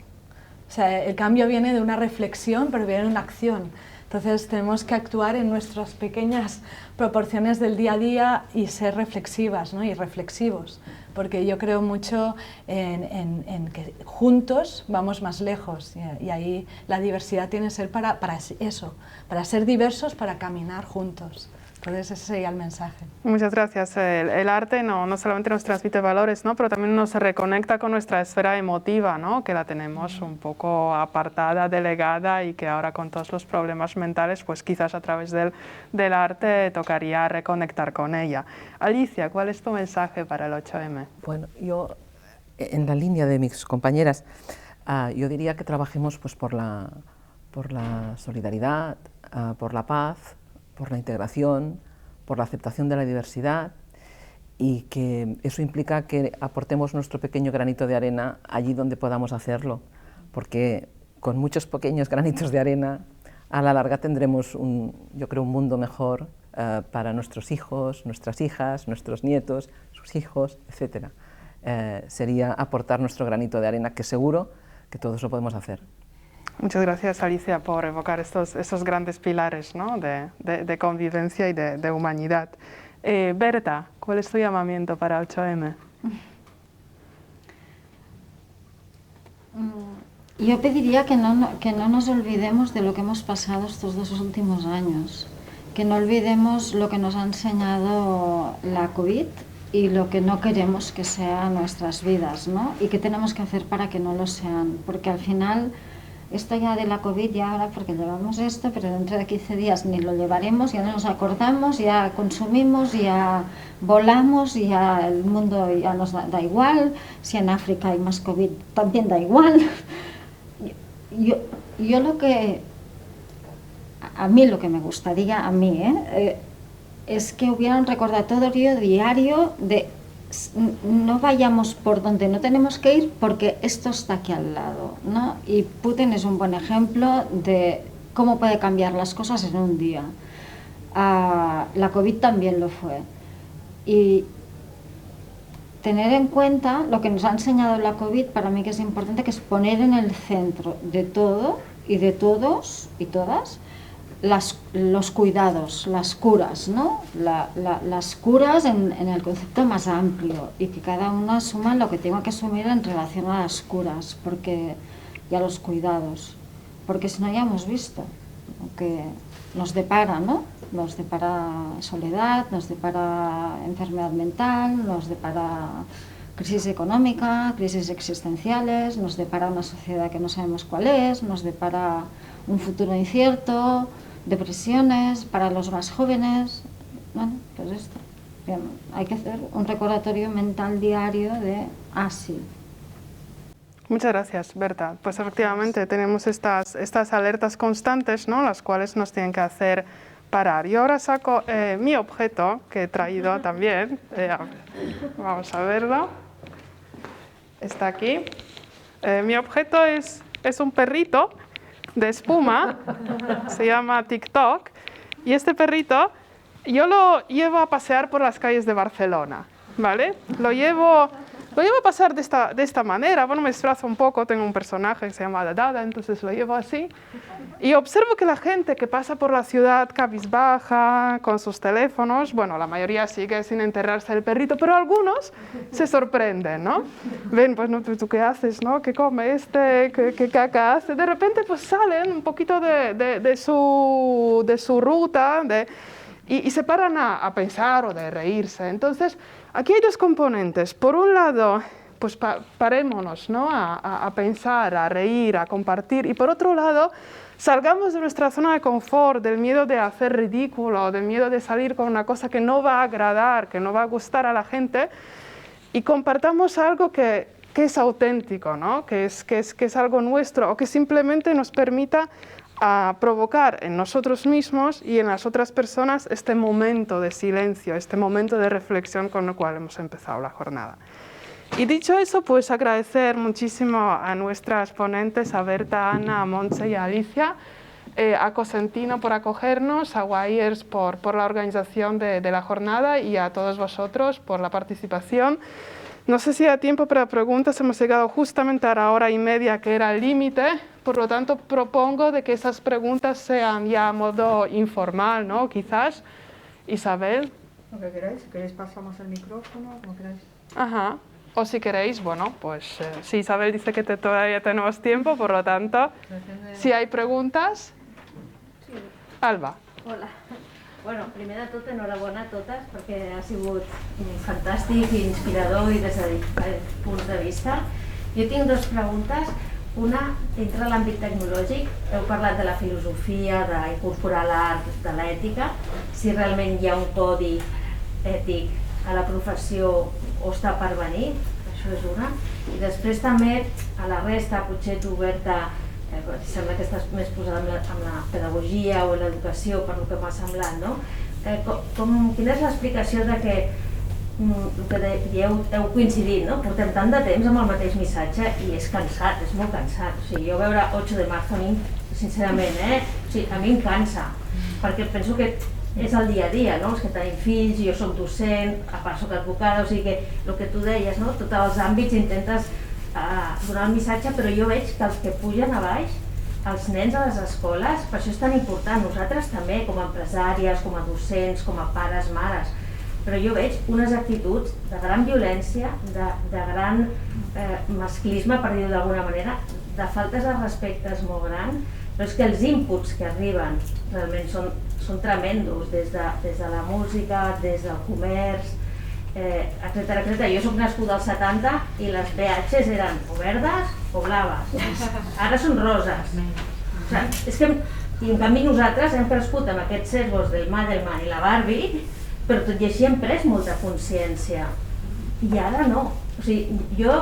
O sea, el cambio viene de una reflexión, pero viene de una acción. Entonces tenemos que actuar en nuestras pequeñas proporciones del día a día y ser reflexivas, ¿no?, y reflexivos, porque yo creo mucho en que juntos vamos más lejos y ahí la diversidad tiene que ser para eso, para ser diversos, para caminar juntos. Entonces ese sería el mensaje. Muchas gracias. El arte no solamente nos transmite valores, ¿no? Pero también nos reconecta con nuestra esfera emotiva, ¿no? Que la tenemos un poco apartada, delegada y que ahora con todos los problemas mentales, pues quizás a través del arte tocaría reconectar con ella. Alicia, ¿cuál es tu mensaje para el 8M? Bueno, yo, en la línea de mis compañeras, yo diría que trabajemos pues, por la solidaridad, por la paz, por la integración, por la aceptación de la diversidad, y que eso implica que aportemos nuestro pequeño granito de arena allí donde podamos hacerlo, porque con muchos pequeños granitos de arena a la larga tendremos, yo creo, un mundo mejor para nuestros hijos, nuestras hijas, nuestros nietos, sus hijos, etc. Sería aportar nuestro granito de arena, que seguro que todos lo podemos hacer. Muchas gracias, Alicia, por evocar esos grandes pilares, ¿no? de convivencia y de humanidad. Berta, ¿cuál es tu llamamiento para 8M? Yo pediría que no nos olvidemos de lo que hemos pasado estos 2 últimos años, que no olvidemos lo que nos ha enseñado la COVID y lo que no queremos que sean nuestras vidas, ¿no? Y qué tenemos que hacer para que no lo sean, porque al final esto ya de la COVID, ya ahora porque llevamos esto, pero dentro de 15 días ni lo llevaremos, ya no nos acordamos, ya consumimos, ya volamos, ya el mundo ya nos da igual, si en África hay más COVID también da igual. Yo lo que, a mí lo que me gustaría, es que hubiera un recordatorio diario de no vayamos por donde no tenemos que ir porque esto está aquí al lado, ¿no? Y Putin es un buen ejemplo de cómo puede cambiar las cosas en un día. La COVID también lo fue. Y tener en cuenta lo que nos ha enseñado la COVID, para mí que es importante, que es poner en el centro de todo y de todos y todas los cuidados, las curas, ¿no? Las curas en el concepto más amplio y que cada uno asuma lo que tenga que asumir en relación a las curas y a los cuidados, porque si no ya hemos visto lo que nos depara, ¿no? Nos depara soledad, nos depara enfermedad mental, nos depara crisis económica, crisis existenciales, nos depara una sociedad que no sabemos cuál es, nos depara un futuro incierto, depresiones para los más jóvenes. Bueno, pues esto. Bien, hay que hacer un recordatorio mental diario de sí. Muchas gracias, Berta. Pues efectivamente tenemos estas alertas constantes, ¿no? Las cuales nos tienen que hacer parar. Yo ahora saco mi objeto, que he traído también. Vamos a verlo. Está aquí. Mi objeto es un perrito de espuma, se llama TikTok, y este perrito yo lo llevo a pasear por las calles de Barcelona, ¿vale? Lo llevo a pasar de esta manera. Bueno, me disfrazo un poco, tengo un personaje que se llama Dada, entonces lo llevo así. Y observo que la gente que pasa por la ciudad cabizbaja, con sus teléfonos, bueno, la mayoría sigue sin enterrarse el perrito, pero algunos se sorprenden, ¿no? Ven, pues, no, ¿tú qué haces, no? ¿Qué come este? ¿Qué caca hace? De repente, pues salen un poquito de su ruta, y se paran a pensar o de reírse. Entonces, aquí hay dos componentes. Por un lado, pues parémonos, ¿no? a pensar, a reír, a compartir. Y por otro lado, salgamos de nuestra zona de confort, del miedo de hacer ridículo, del miedo de salir con una cosa que no va a agradar, que no va a gustar a la gente, y compartamos algo que es auténtico, ¿no? que es algo nuestro, o que simplemente nos permita a provocar en nosotros mismos y en las otras personas este momento de silencio, este momento de reflexión con el cual hemos empezado la jornada. Y dicho eso, pues agradecer muchísimo a nuestras ponentes, a Berta, a Ana, a Montse y a Alicia, a Cosentino por acogernos, a Wires por la organización de la jornada y a todos vosotros por la participación. No sé si da tiempo para preguntas, hemos llegado justamente a la hora y media que era el límite, por lo tanto propongo de que esas preguntas sean ya a modo informal, ¿no? Quizás. Isabel. Lo que queráis, si queréis pasamos el micrófono, como queráis. Ajá. O si queréis, bueno, pues sí, Isabel dice que todavía tenemos tiempo, por lo tanto, si hay preguntas... Alba. Hola. Bueno, primer de tot, enhorabona a totes, perquè ha sigut fantàstic, inspirador i des de diferents punts de vista. Jo tinc dues preguntes. Una, dintre l'àmbit tecnològic, heu parlat de la filosofia, d'incorporar l'art, de l'ètica, si realment hi ha un codi ètic a la professió o està per venir, això és una. I després també, a la resta, potser ets oberta, sembla que estàs més posada amb la pedagogia o l'educació, per el que m'ha semblat, no? Quina és l'explicació de que el que dieu, heu coincidit, no? Portem tant de temps amb el mateix missatge i és cansat, és molt cansat. O sigui, jo veure 8 de març a mi, sincerament, a mi em cansa, perquè penso que és el dia a dia, no? Els que tenim fills, jo soc docent, a part soc advocada, o sigui que el que tu deies, no? Tots els àmbits intentes donar el missatge, però jo veig que els que pugen a baix, els nens a les escoles, per això és tan important, nosaltres també, com a empresàries, com a docents, com a pares, mares, però jo veig unes actituds de gran violència, de gran masclisme, per dir-ho d'alguna manera, de faltes de respecte molt gran, però és que els inputs que arriben realment són tremendos, des de la música, des del comerç, etcètera. Jo soc nascuda als 70 i les VHs eren o verdes o blaves, ara són roses. És que, i en canvi nosaltres hem crescut amb aquests sesgos del Madelman i la Barbie, però tot i així hem pres molta consciència, i ara no. O sigui, jo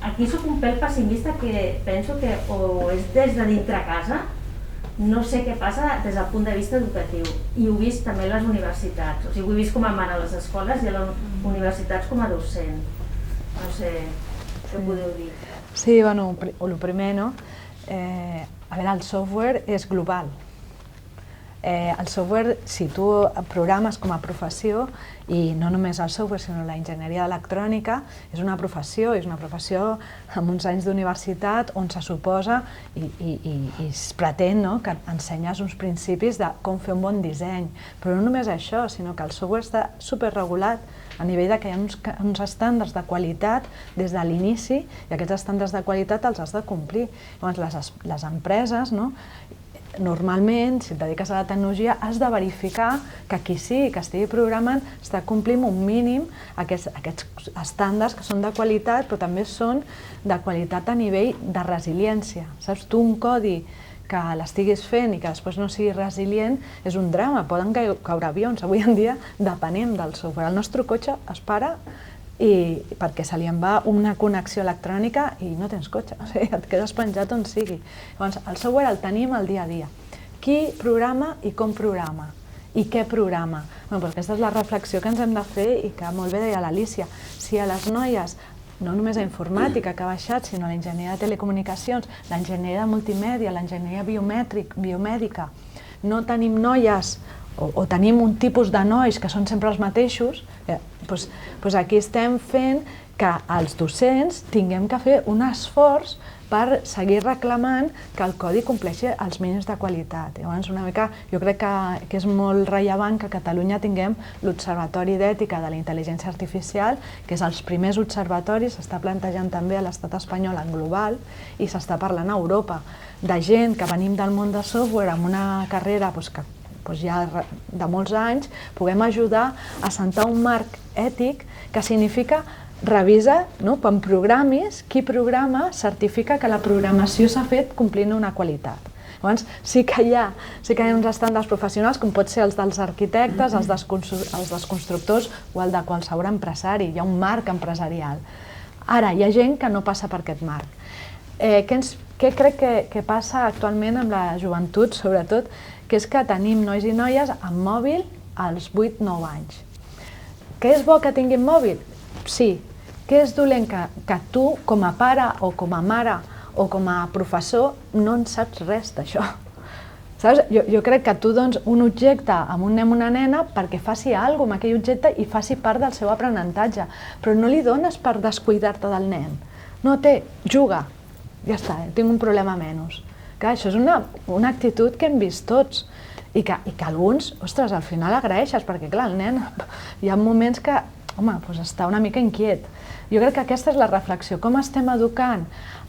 aquí soc un pèl pessimista, que penso que o és des de dintre casa, no sé què passa des del punt de vista educatiu, i ho he vist també a les universitats, o sigui, ho he vist com a mare a les escoles i a les universitats com a docent. No sé què podeu dir. Sí, bueno, el primer, no? A veure, el software és global. El software, si tu programes com a professió, i no només el software, sinó la enginyeria electrònica, és una professió amb uns anys d'universitat on se suposa i es pretén que ensenyes uns principis de com fer un bon disseny. Però no només això, sinó que el software està superregulat a nivell de que hi ha uns estàndards de qualitat des de l'inici, i aquests estàndards de qualitat els has de complir. Llavors, les empreses, normalment, si et dediques a la tecnologia, has de verificar que qui sí, que estigui programant, està complint un mínim aquests estàndards que són de qualitat, però també són de qualitat a nivell de resiliència. Saps? Tu un codi que l'estiguis fent i que després no sigui resilient és un drama, poden caure avions. Avui en dia depenem del software. El nostre cotxe es para perquè se li en va una connexió electrònica i no tens cotxe, o sigui, et quedes penjat on sigui. Llavors, el software el tenim al dia a dia. Qui programa i com programa? I què programa? Aquesta és la reflexió que ens hem de fer i que molt bé deia l'Alícia. Si a les noies, no només a informàtica que ha baixat, sinó a l'enginyeria de telecomunicacions, l'enginyeria de multimèdia, l'enginyeria biomèdica, no tenim noies o tenim un tipus de nois que són sempre els mateixos, doncs aquí estem fent que els docents tinguem que fer un esforç per seguir reclamant que el codi compleixi els mínims de qualitat. Llavors, una mica, jo crec que és molt rellevant que a Catalunya tinguem l'Observatori d'Ètica de la Intel·ligència Artificial, que és els primers observatoris, s'està plantejant també a l'estat espanyol en global i s'està parlant a Europa, de gent que venim del món de software amb una carrera que ja de molts anys, puguem ajudar a assentar un marc ètic que significa revisa, quan programis, qui programa certifica que la programació s'ha fet complint una qualitat. Llavors, sí que hi ha uns estàndards professionals, com pot ser els dels arquitectes, els dels constructors o el de qualsevol empresari. Hi ha un marc empresarial. Ara, hi ha gent que no passa per aquest marc. Què crec que passa actualment amb la joventut, sobretot, que és que tenim nois i noies amb mòbil als 8-9 anys. Què és bo que tinguin mòbil? Sí. Què és dolent? Que tu, com a pare o com a mare o com a professor, no en saps res d'això. Jo crec que tu dones un objecte amb un nen o una nena perquè faci alguna cosa amb aquell objecte i faci part del seu aprenentatge, però no li dones per descuidar-te del nen. No juga, ja està, tinc un problema menys. Això és una actitud que hem vist tots i que alguns, ostres, al final agraeixes, perquè clar, el nen hi ha moments que home, doncs està una mica inquiet. Jo crec que aquesta és la reflexió, com estem educant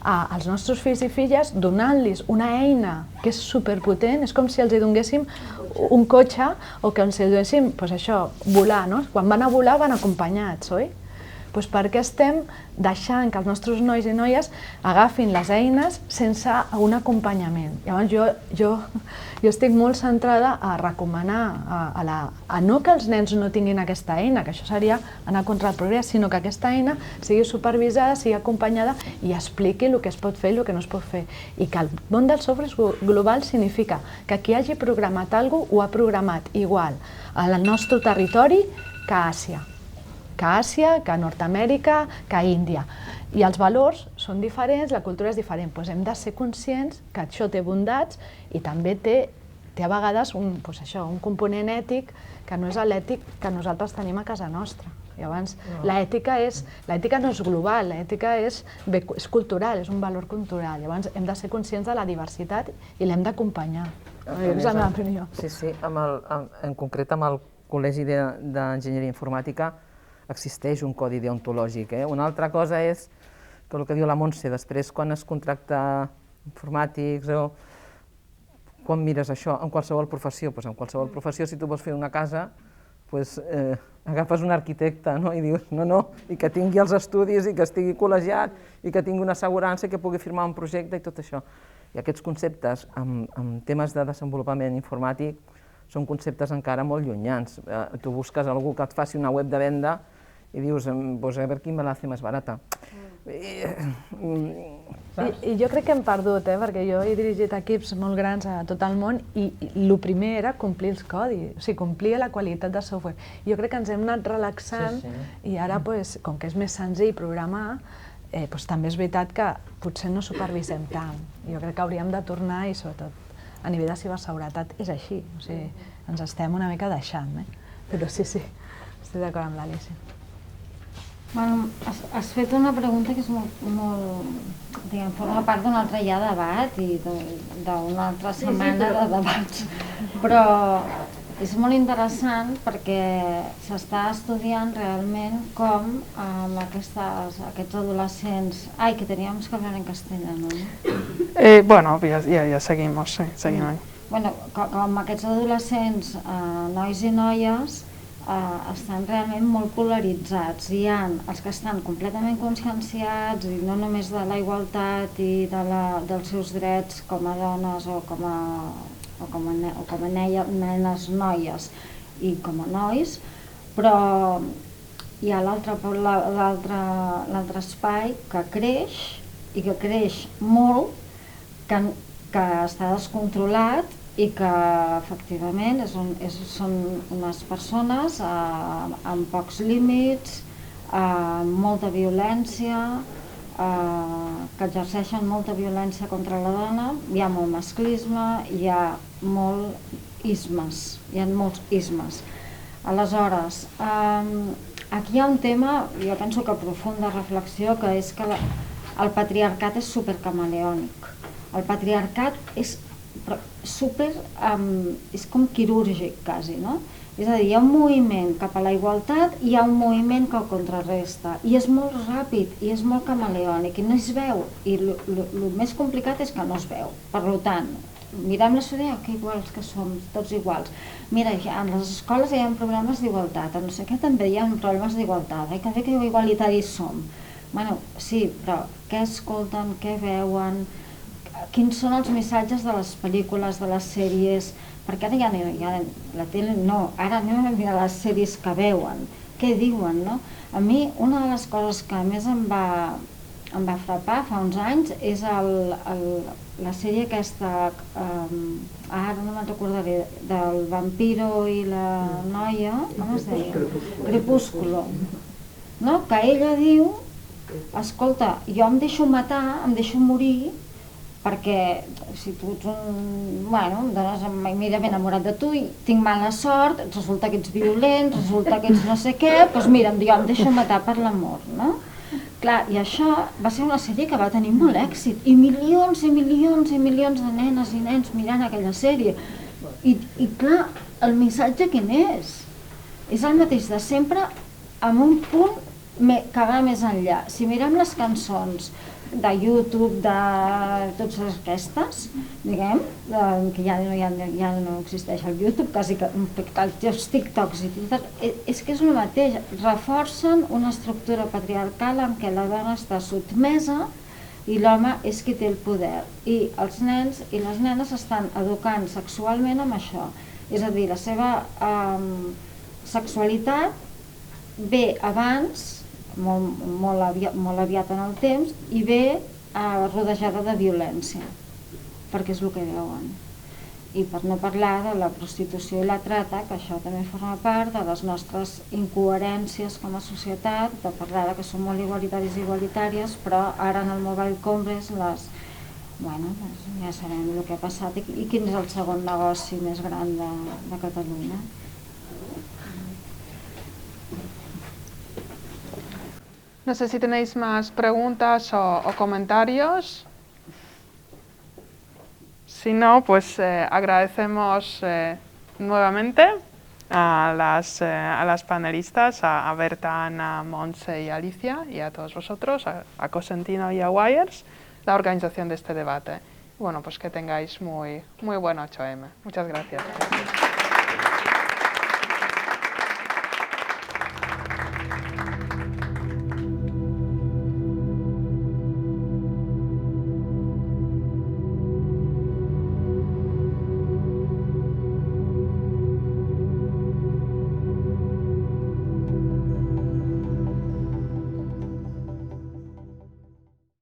als nostres fills i filles donant-los una eina que és superpotent, és com si els donéssim un cotxe o que els donéssim, doncs això, volar, no? Quan van a volar van acompanyats, oi? Doncs per què estem deixant que els nostres nois i noies agafin les eines sense un acompanyament? Llavors jo estic molt centrada a recomanar a no que els nens no tinguin aquesta eina, que això seria anar contra el progrés, sinó que aquesta eina sigui supervisada, sigui acompanyada i expliqui el que es pot fer i el que no es pot fer. I que el món del software global significa que qui hagi programat alguna cosa ho ha programat igual al nostre territori que a Àsia. Que a Àsia, que a Nord-Amèrica, que a Índia. I els valors són diferents, la cultura és diferent. Doncs hem de ser conscients que això té bondats i també té a vegades un component ètic que no és l'ètic que nosaltres tenim a casa nostra. Llavors, l'ètica no és global, l'ètica és cultural, és un valor cultural. Llavors, hem de ser conscients de la diversitat i l'hem d'acompanyar. És la meva opinió. Sí, en concret amb el Col·legi d'Enginyeria Informàtica existeix un codi deontològic. Una altra cosa és que el que diu la Montse, després quan es contracta informàtics o quan mires això, en qualsevol professió, en qualsevol professió si tu vols fer una casa agafes un arquitecte i dius no, i que tingui els estudis i que estigui col·legiat i que tingui una assegurança i que pugui firmar un projecte i tot això. I aquests conceptes en temes de desenvolupament informàtic són conceptes encara molt llunyans. Tu busques algú que et faci una web de venda i dius, pues a ver quién me la hace más barata. I jo crec que hem perdut, perquè jo he dirigit equips molt grans a tot el món i el primer era complir els codis, o sigui, complir la qualitat del software. Jo crec que ens hem anat relaxant i ara, com que és més senzill programar, també és veritat que potser no supervisem tant. Jo crec que hauríem de tornar i sobretot a nivell de ciberseguretat és així, o sigui, ens estem una mica deixant, però sí, estic d'acord amb l'Alícia. Bueno, has fet una pregunta que és forma part d'un altre ja debat i d'una altra setmana de debats, però és molt interessant perquè s'està estudiant realment com amb aquests adolescents... Ai, que teníamos que hablar en castellano, ¿no? Bueno, ya seguimos, sí, seguimos. Bueno, com aquests adolescents, nois i noies, estan realment molt polaritzats. Hi ha els que estan completament conscienciats, i no només de la igualtat i dels seus drets com a dones o com a nenes noies i com a nois, però hi ha l'altre espai que creix i que creix molt, que està descontrolat i que efectivament són unes persones amb pocs límits, amb molta violència, que exerceixen molta violència contra la dona, hi ha molt masclisme, hi ha molts ismes. Aleshores, aquí hi ha un tema, jo penso que profunda reflexió, que és que el patriarcat és supercamaleònic. El patriarcat és és com quirúrgic quasi, no? És a dir, hi ha un moviment cap a la igualtat i hi ha un moviment que el contrarresta i és molt ràpid i és molt camaleònic i no es veu, i el més complicat és que no es veu. Per tant, mirem la societat, que iguals que som, tots iguals. Mira, en les escoles hi ha problemes d'igualtat, no sé què també hi ha problemes d'igualtat, que bé que igualitaris som. Bueno, sí, però què escolten, què veuen, quins són els missatges de les pel·lícules, de les sèries, perquè ara ja la tele no, ara anem a mirar les sèries que veuen, què diuen, no? A mi una de les coses que més em va frapar fa uns anys és la sèrie aquesta, ara no me'n recordaré, del vampiro i la noia, com es deia? Crepúsculo. Que ella diu, escolta, jo em deixo matar, em deixo morir, perquè si tu ets em dones enamorat de tu i tinc mala sort, resulta que ets violent, resulta que ets no sé què, doncs mira, jo em deixo matar per l'amor, no? Clar, i això va ser una sèrie que va tenir molt èxit, i milions i milions i milions de nenes i nens mirant aquella sèrie. I clar, el missatge quin és? És el mateix de sempre, amb un punt que va més enllà. Si mirem les cançons de YouTube, de totes aquestes, diguem, que ja no existeix el YouTube, quasi que els TikToks i tot, és que és el mateix, reforcen una estructura patriarcal en què la dona està sotmesa i l'home és qui té el poder. I els nens i les nenes estan educant sexualment amb això. És a dir, la seva sexualitat ve abans, molt aviat en el temps, i ve rodejada de violència, perquè és el que veuen. I per no parlar de la prostitució i la trata, que això també forma part de les nostres incoherències com a societat, de parlar que som molt igualitaris i igualitàries, però ara en el Mobile Congress ja sabem el que ha passat i quin és el segon negoci més gran de Catalunya. No sé si tenéis más preguntas o comentarios. Si no, pues agradecemos nuevamente a las panelistas, a Berta, Ana, Montse y Alicia, y a todos vosotros, a Cosentino y a Wires, la organización de este debate. Bueno, pues que tengáis muy buen 8M. Muchas gracias.